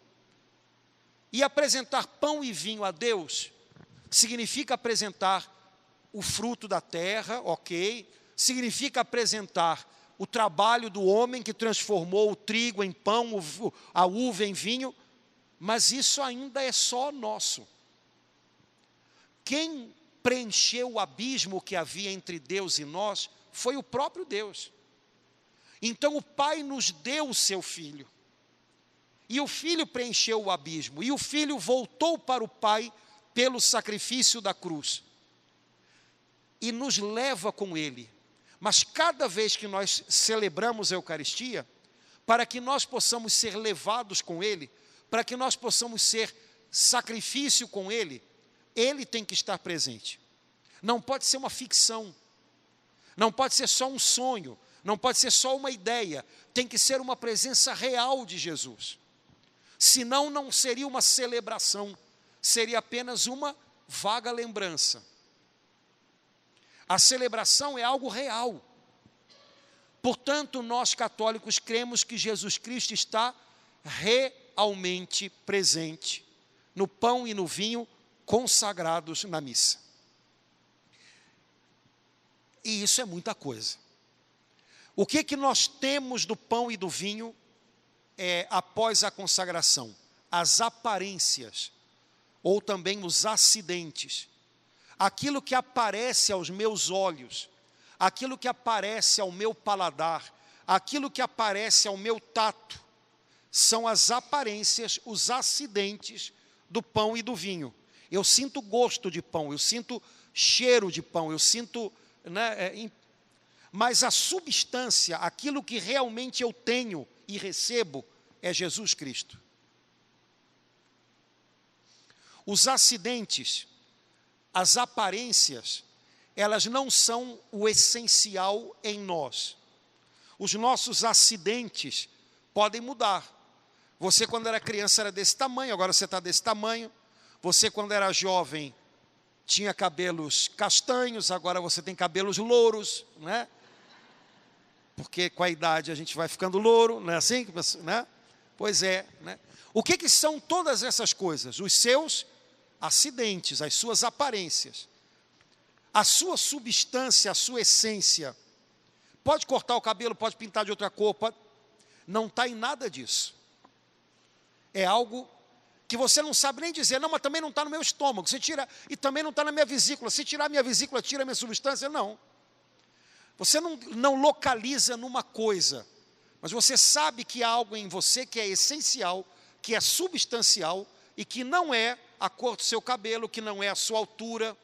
E apresentar pão e vinho a Deus significa apresentar o fruto da terra, ok? Significa apresentar o trabalho do homem que transformou o trigo em pão, a uva em vinho, mas isso ainda é só nosso. Quem preencheu o abismo que havia entre Deus e nós foi o próprio Deus. Então o Pai nos deu o seu Filho, e o Filho preencheu o abismo, e o Filho voltou para o Pai pelo sacrifício da cruz, e nos leva com Ele. Mas cada vez que nós celebramos a Eucaristia, para que nós possamos ser levados com Ele, para que nós possamos ser sacrifício com Ele, Ele tem que estar presente. Não pode ser uma ficção, não pode ser só um sonho, não pode ser só uma ideia, tem que ser uma presença real de Jesus. Senão não seria uma celebração, seria apenas uma vaga lembrança. A celebração é algo real. Portanto, nós católicos cremos que Jesus Cristo está realmente presente no pão e no vinho consagrados na missa. E isso é muita coisa. O que nós temos do pão e do vinho após a consagração? As aparências, ou também os acidentes. Aquilo que aparece aos meus olhos, aquilo que aparece ao meu paladar, aquilo que aparece ao meu tato, são as aparências, os acidentes do pão e do vinho. Eu sinto gosto de pão, eu sinto cheiro de pão, eu sinto, mas a substância, aquilo que realmente eu tenho e recebo, é Jesus Cristo. Os acidentes, as aparências, elas não são o essencial em nós. Os nossos acidentes podem mudar. Você quando era criança era desse tamanho, agora você está desse tamanho. Você quando era jovem tinha cabelos castanhos, agora você tem cabelos louros, né? Porque com a idade a gente vai ficando louro, não é assim? Né? Pois é, né? O que são todas essas coisas? Os seus acidentes, as suas aparências, a sua substância, a sua essência. Pode cortar o cabelo, pode pintar de outra cor, não está em nada disso. É algo que você não sabe nem dizer, não, mas também não está no meu estômago, você tira, e também não está na minha vesícula, se tirar a minha vesícula, tira a minha substância, não. Você não localiza numa coisa, mas você sabe que há algo em você que é essencial, que é substancial, e que não é a cor do seu cabelo, que não é a sua altura.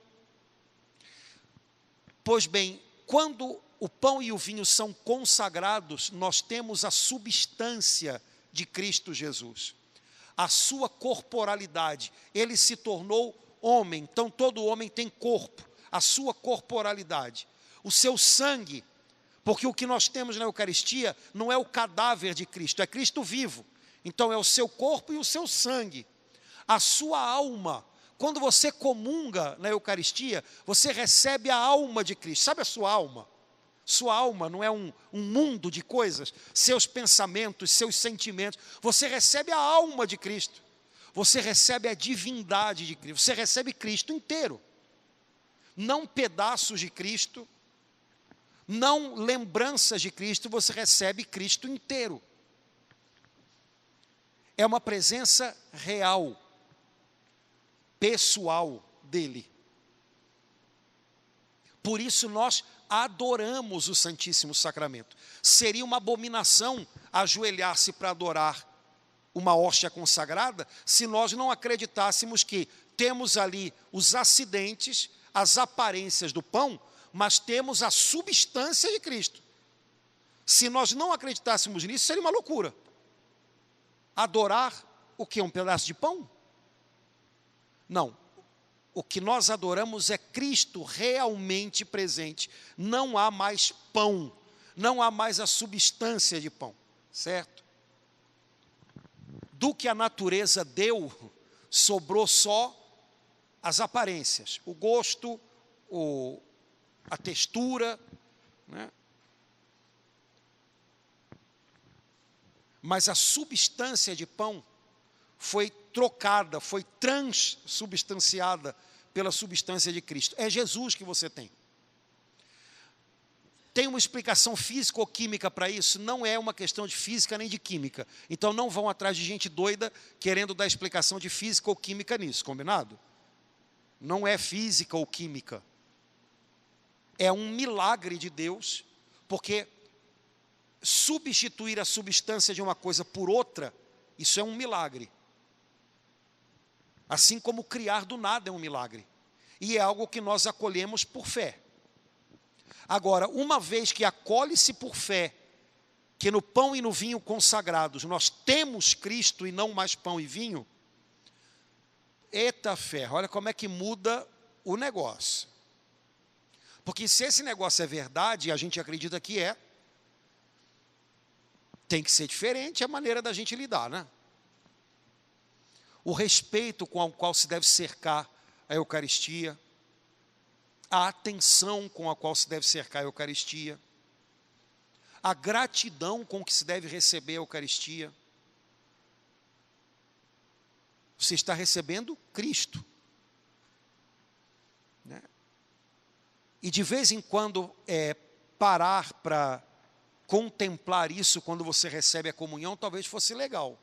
Pois bem, quando o pão e o vinho são consagrados, nós temos a substância de Cristo Jesus, a sua corporalidade. Ele se tornou homem, então todo homem tem corpo, a sua corporalidade, o seu sangue, porque o que nós temos na Eucaristia não é o cadáver de Cristo, é Cristo vivo. Então é o seu corpo e o seu sangue, a sua alma. Quando você comunga na Eucaristia, você recebe a alma de Cristo. Sabe a sua alma? Sua alma não é um mundo de coisas, seus pensamentos, seus sentimentos. Você recebe a alma de Cristo. Você recebe a divindade de Cristo. Você recebe Cristo inteiro. Não pedaços de Cristo, não lembranças de Cristo, você recebe Cristo inteiro. É uma presença real, pessoal dele. Por isso nós adoramos o Santíssimo Sacramento. Seria uma abominação ajoelhar-se para adorar uma hóstia consagrada se nós não acreditássemos que temos ali os acidentes, as aparências do pão, mas temos a substância de Cristo. Se nós não acreditássemos nisso, seria uma loucura. Adorar o que? Um pedaço de pão? Não. O que nós adoramos é Cristo realmente presente. Não há mais pão, não há mais a substância de pão, certo? Do que a natureza deu, sobrou só as aparências, o gosto, a textura, né? Mas a substância de pão foi trocada, foi transubstanciada pela substância de Cristo. É Jesus que você tem. Tem uma explicação física ou química para isso? Não é uma questão de física nem de química. Então não vão atrás de gente doida querendo dar explicação de física ou química nisso, combinado? Não é física ou química. É um milagre de Deus, porque substituir a substância de uma coisa por outra, isso é um milagre. Assim como criar do nada é um milagre. E é algo que nós acolhemos por fé. Agora, uma vez que acolhe-se por fé, que no pão e no vinho consagrados nós temos Cristo e não mais pão e vinho, eita ferro, olha como é que muda o negócio. Porque se esse negócio é verdade, e a gente acredita que é, tem que ser diferente a maneira da gente lidar, né? O respeito com o qual se deve cercar a Eucaristia, a atenção com a qual se deve cercar a Eucaristia, a gratidão com que se deve receber a Eucaristia. Você está recebendo Cristo, né? E de vez em quando parar para contemplar isso quando você recebe a comunhão, talvez fosse legal.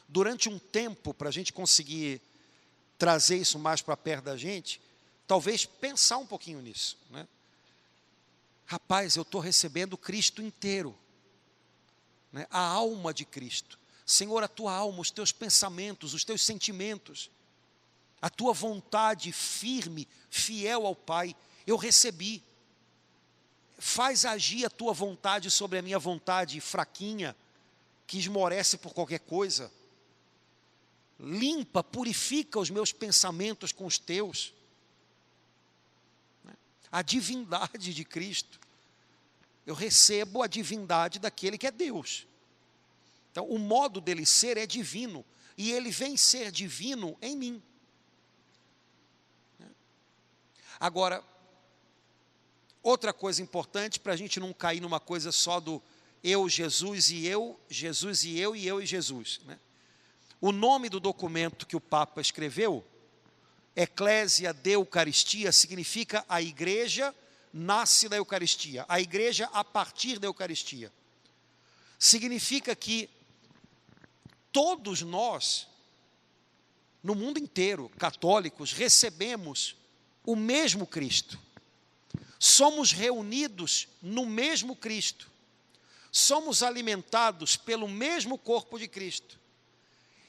Durante um tempo, para a gente conseguir trazer isso mais para perto da gente, talvez pensar um pouquinho nisso, né? Rapaz, eu estou recebendo Cristo inteiro, né? A alma de Cristo. Senhor, a tua alma, os teus pensamentos, os teus sentimentos, a tua vontade firme, fiel ao Pai, eu recebi. Faz agir a tua vontade sobre a minha vontade fraquinha, que esmorece por qualquer coisa. Limpa, purifica os meus pensamentos com os teus. A divindade de Cristo. Eu recebo a divindade daquele que é Deus. Então, o modo dele ser é divino. E ele vem ser divino em mim. Agora, outra coisa importante, para a gente não cair numa coisa só do eu, Jesus e eu, Jesus e eu e Jesus, né? O nome do documento que o Papa escreveu, Ecclesia de Eucaristia, significa a igreja nasce da Eucaristia, a igreja a partir da Eucaristia. Significa que todos nós no mundo inteiro, católicos, recebemos o mesmo Cristo. Somos reunidos no mesmo Cristo. Somos alimentados pelo mesmo corpo de Cristo.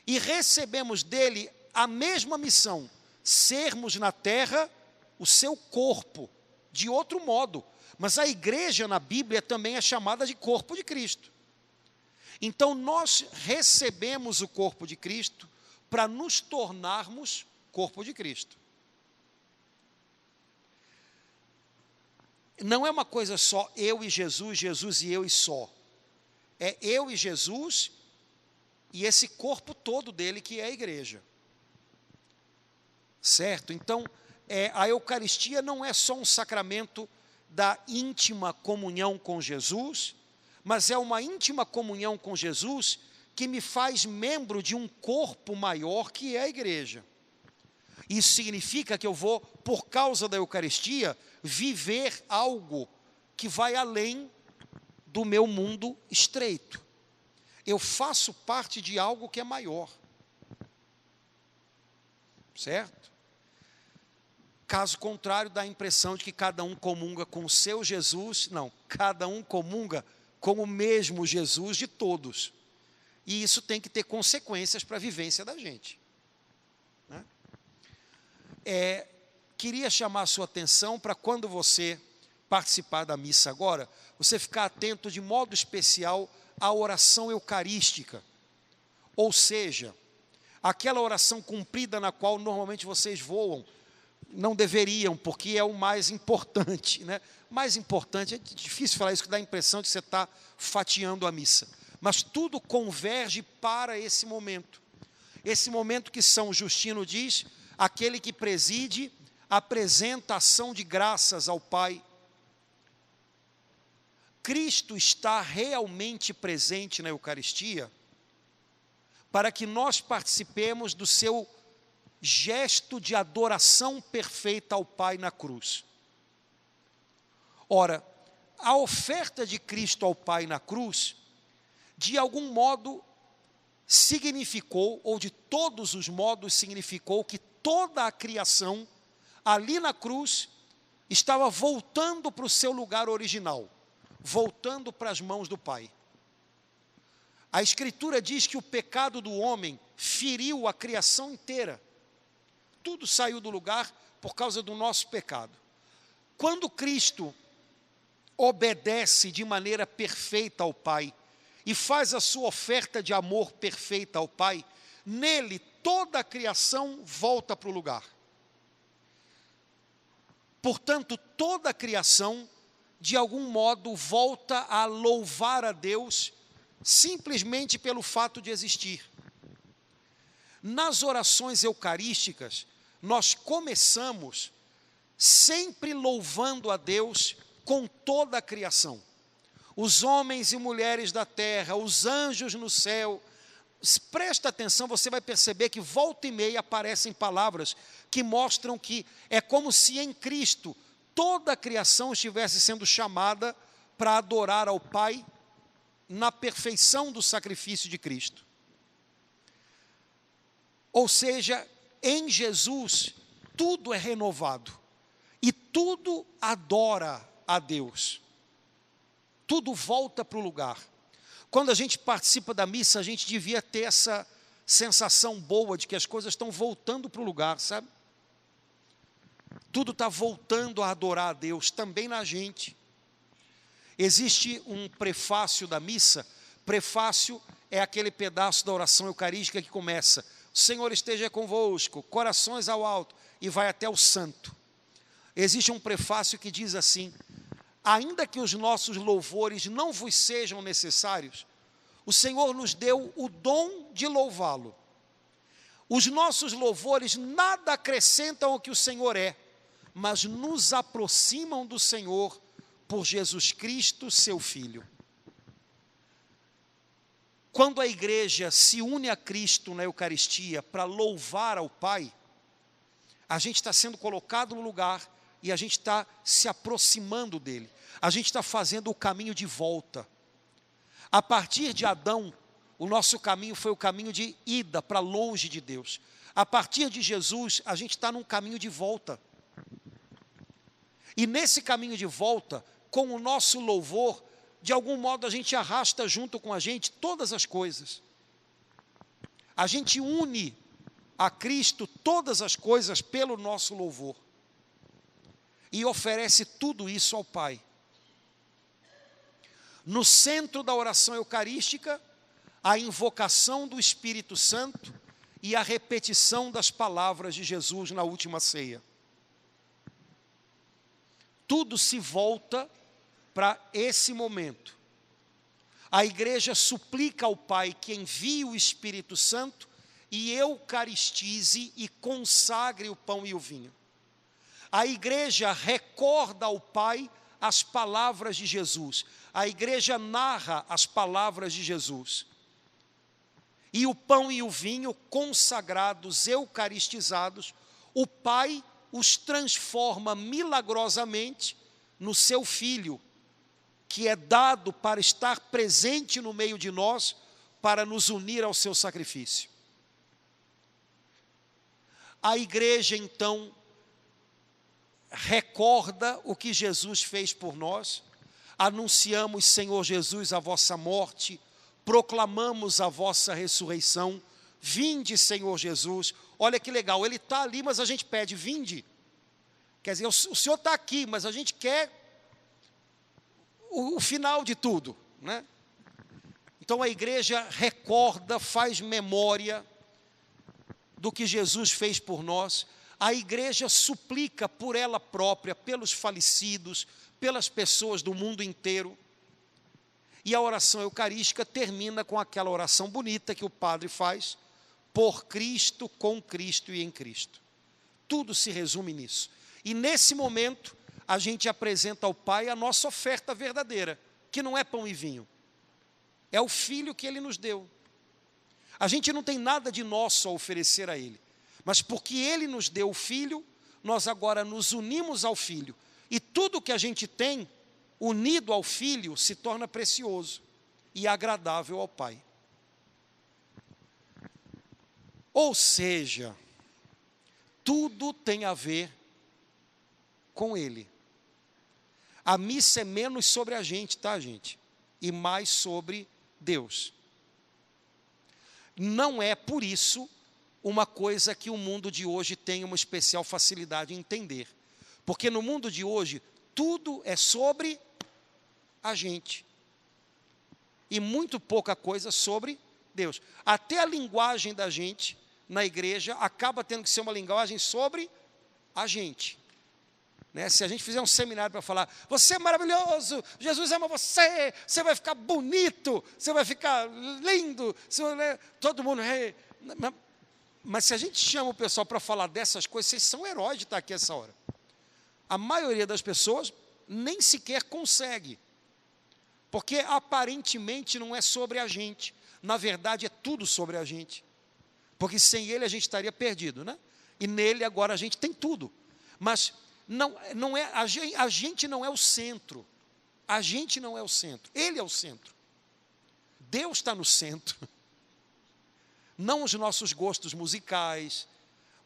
E recebemos dele a mesma missão, sermos na terra o seu corpo, de outro modo. Mas a igreja na Bíblia também é chamada de corpo de Cristo. Então nós recebemos o corpo de Cristo para nos tornarmos corpo de Cristo. Não é uma coisa só eu e Jesus, Jesus e eu e só. É eu e Jesus e esse corpo todo dele que é a igreja. Certo? Então, a Eucaristia não é só um sacramento da íntima comunhão com Jesus, mas é uma íntima comunhão com Jesus que me faz membro de um corpo maior que é a igreja. Isso significa que eu vou, por causa da Eucaristia, viver algo que vai além do meu mundo estreito. Eu faço parte de algo que é maior. Certo? Caso contrário, dá a impressão de que cada um comunga com o seu Jesus. Não, cada um comunga com o mesmo Jesus de todos. E isso tem que ter consequências para a vivência da gente. Né? Queria chamar a sua atenção para quando você participar da missa agora, você ficar atento de modo especial à oração eucarística. Ou seja, aquela oração cumprida na qual normalmente vocês voam, não deveriam, porque é o mais importante, né? Mais importante, é difícil falar isso, que dá a impressão de que você está fatiando a missa. Mas tudo converge para esse momento. Esse momento que São Justino diz, aquele que preside, apresenta ação de graças ao Pai. Cristo está realmente presente na Eucaristia para que nós participemos do seu gesto de adoração perfeita ao Pai na cruz. Ora, a oferta de Cristo ao Pai na cruz, de algum modo significou, ou de todos os modos significou, que toda a criação, ali na cruz, estava voltando para o seu lugar original, voltando para as mãos do Pai. A Escritura diz que o pecado do homem feriu a criação inteira. Tudo saiu do lugar por causa do nosso pecado. Quando Cristo obedece de maneira perfeita ao Pai e faz a sua oferta de amor perfeita ao Pai, nele toda a criação volta para o lugar. Portanto, toda a criação, de algum modo, volta a louvar a Deus simplesmente pelo fato de existir. Nas orações eucarísticas, nós começamos sempre louvando a Deus com toda a criação. Os homens e mulheres da terra, os anjos no céu. Presta atenção, você vai perceber que volta e meia aparecem palavras que mostram que é como se em Cristo toda a criação estivesse sendo chamada para adorar ao Pai na perfeição do sacrifício de Cristo. Ou seja, em Jesus tudo é renovado e tudo adora a Deus. Tudo volta para o lugar. Quando a gente participa da missa, a gente devia ter essa sensação boa de que as coisas estão voltando para o lugar, sabe? Tudo está voltando a adorar a Deus, também na gente. Existe um prefácio da missa. Prefácio é aquele pedaço da oração eucarística que começa: o Senhor esteja convosco, corações ao alto, e vai até o santo. Existe um prefácio que diz assim: ainda que os nossos louvores não vos sejam necessários, o Senhor nos deu o dom de louvá-lo. Os nossos louvores nada acrescentam ao que o Senhor é, mas nos aproximam do Senhor por Jesus Cristo, seu Filho. Quando a igreja se une a Cristo na Eucaristia para louvar ao Pai, a gente está sendo colocado no lugar e a gente está se aproximando dele. A gente está fazendo o caminho de volta. A partir de Adão, o nosso caminho foi o caminho de ida para longe de Deus. A partir de Jesus, a gente está num caminho de volta. E nesse caminho de volta, com o nosso louvor, de algum modo a gente arrasta junto com a gente todas as coisas. A gente une a Cristo todas as coisas pelo nosso louvor. E oferece tudo isso ao Pai. No centro da oração eucarística, a invocação do Espírito Santo e a repetição das palavras de Jesus na última ceia. Tudo se volta para esse momento. A igreja suplica ao Pai que envie o Espírito Santo e eucaristize e consagre o pão e o vinho. A igreja recorda ao Pai as palavras de Jesus. A igreja narra as palavras de Jesus. E o pão e o vinho consagrados, eucaristizados, o Pai os transforma milagrosamente no seu Filho, que é dado para estar presente no meio de nós, para nos unir ao seu sacrifício. A igreja, então, recorda o que Jesus fez por nós, anunciamos, Senhor Jesus, a vossa morte, proclamamos a vossa ressurreição, vinde, Senhor Jesus. Olha que legal, ele está ali, mas a gente pede, vinde. Quer dizer, o Senhor está aqui, mas a gente quer o final de tudo, né? Então a igreja recorda, faz memória do que Jesus fez por nós. A igreja suplica por ela própria, pelos falecidos, pelas pessoas do mundo inteiro. E a oração eucarística termina com aquela oração bonita que o padre faz, por Cristo, com Cristo e em Cristo. Tudo se resume nisso. E nesse momento, a gente apresenta ao Pai a nossa oferta verdadeira, que não é pão e vinho. É o Filho que Ele nos deu. A gente não tem nada de nosso a oferecer a Ele. Mas porque Ele nos deu o Filho, nós agora nos unimos ao Filho. E tudo que a gente tem, unido ao Filho, se torna precioso e agradável ao Pai. Ou seja, tudo tem a ver com Ele. A missa é menos sobre a gente, tá, gente? E mais sobre Deus. Não é, por isso, uma coisa que o mundo de hoje tem uma especial facilidade em entender. Porque no mundo de hoje, tudo é sobre a gente. E muito pouca coisa sobre Deus. Até a linguagem da gente, na igreja, acaba tendo que ser uma linguagem sobre a gente. Né? Se a gente fizer um seminário para falar, você é maravilhoso, Jesus ama você, você vai ficar bonito, você vai ficar lindo, todo mundo... Mas se a gente chama o pessoal para falar dessas coisas, vocês são heróis de estar aqui essa hora. A maioria das pessoas nem sequer consegue. Porque aparentemente não é sobre a gente. Na verdade é tudo sobre a gente. Porque sem Ele a gente estaria perdido, né? E nele agora a gente tem tudo. Mas não é, a gente não é o centro. A gente não é o centro. Ele é o centro. Deus está no centro. Não os nossos gostos musicais,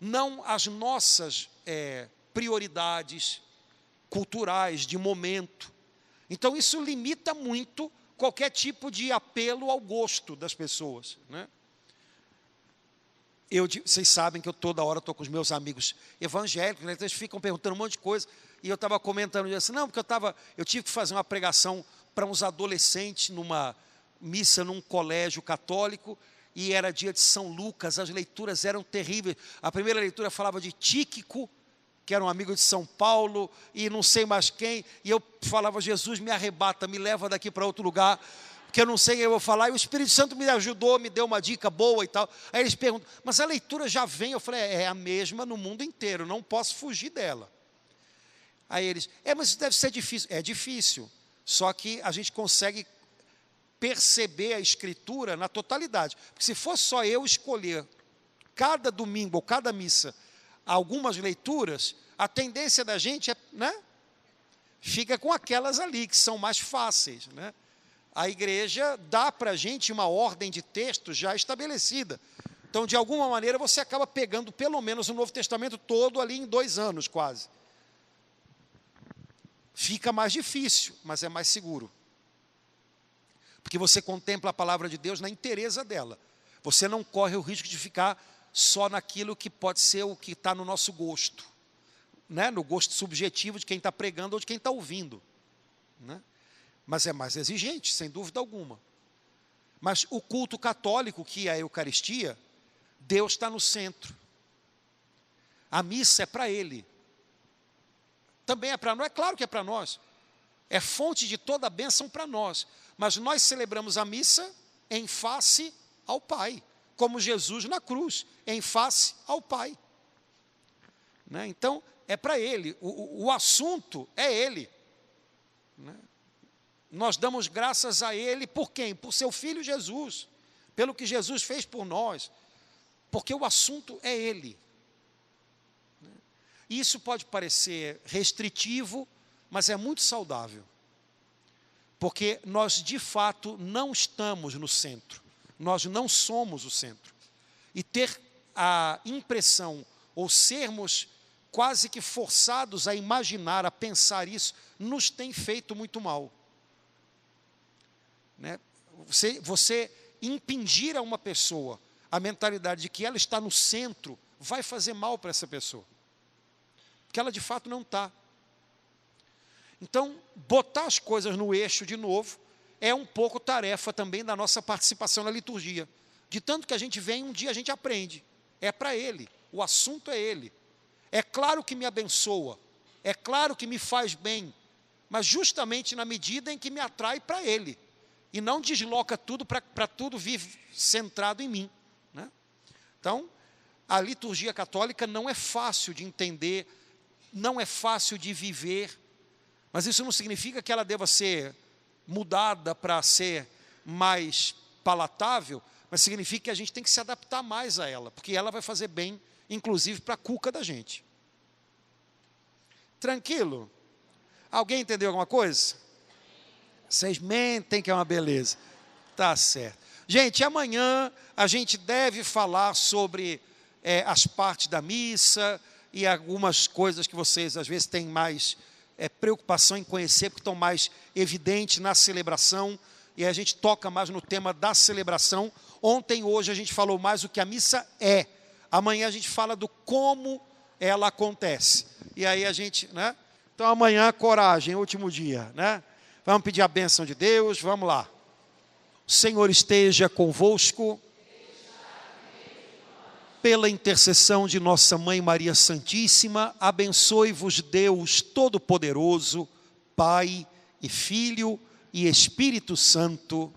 não as nossas prioridades culturais de momento. Então isso limita muito qualquer tipo de apelo ao gosto das pessoas, né? Vocês sabem que eu toda hora estou com os meus amigos evangélicos, né? Eles ficam perguntando um monte de coisa, e eu estava comentando assim, não, porque eu tive que fazer uma pregação para uns adolescentes numa missa num colégio católico, e era dia de São Lucas, as leituras eram terríveis. A primeira leitura falava de Tíquico, que era um amigo de São Paulo, e não sei mais quem, e eu falava, Jesus, me arrebata, me leva daqui para outro lugar, porque eu não sei o que eu vou falar, e o Espírito Santo me ajudou, me deu uma dica boa e tal. Aí eles perguntam, mas a leitura já vem? Eu falei, é a mesma no mundo inteiro, não posso fugir dela. Aí eles, mas isso deve ser difícil. É difícil, só que a gente consegue perceber a Escritura na totalidade. Porque se fosse só eu escolher, cada domingo ou cada missa, algumas leituras, a tendência da gente é, né? Fica com aquelas ali, que são mais fáceis, né? a igreja dá para a gente uma ordem de texto já estabelecida. Então, de alguma maneira, você acaba pegando pelo menos o Novo Testamento todo ali em 2 anos, quase. Fica mais difícil, mas é mais seguro. Porque você contempla a palavra de Deus na inteireza dela. Você não corre o risco de ficar só naquilo que pode ser o que está no nosso gosto, né? No gosto subjetivo de quem está pregando ou de quem está ouvindo, né? Mas é mais exigente, sem dúvida alguma. Mas o culto católico, que é a Eucaristia, Deus está no centro. A missa é para Ele. Também é para nós, é claro que é para nós. É fonte de toda a bênção para nós. Mas nós celebramos a missa em face ao Pai, como Jesus na cruz, em face ao Pai, né? Então, é para Ele, o assunto é Ele, né? Nós damos graças a Ele por quem? Por seu Filho Jesus, pelo que Jesus fez por nós, porque o assunto é Ele, né? Isso pode parecer restritivo, mas é muito saudável, porque nós de fato não estamos no centro, nós não somos o centro. E ter a impressão, ou sermos quase que forçados a imaginar, a pensar isso, nos tem feito muito mal, né? Você impingir a uma pessoa a mentalidade de que ela está no centro, vai fazer mal para essa pessoa, porque ela de fato não está. Então, botar as coisas no eixo de novo, é um pouco tarefa também da nossa participação na liturgia. De tanto que a gente vem, um dia a gente aprende. É para Ele, o assunto é Ele. É claro que me abençoa, é claro que me faz bem, mas justamente na medida em que me atrai para Ele. E não desloca tudo para tudo vir centrado em mim, né? Então, a liturgia católica não é fácil de entender, não é fácil de viver, mas isso não significa que ela deva ser mudada para ser mais palatável, mas significa que a gente tem que se adaptar mais a ela, porque ela vai fazer bem, inclusive para a cuca da gente. Tranquilo? Alguém entendeu alguma coisa? Vocês mentem que é uma beleza. Tá certo. Gente, amanhã a gente deve falar sobre as partes da missa e algumas coisas que vocês às vezes têm mais preocupação em conhecer, porque estão mais evidentes na celebração, e a gente toca mais no tema da celebração. Ontem, hoje, a gente falou mais do que a missa é. Amanhã a gente fala do como ela acontece. E aí a gente, né? Então amanhã, coragem, último dia, né? Vamos pedir a bênção de Deus, vamos lá. O Senhor esteja convosco. Pela intercessão de nossa Mãe Maria Santíssima, abençoe-vos Deus Todo-Poderoso, Pai e Filho e Espírito Santo.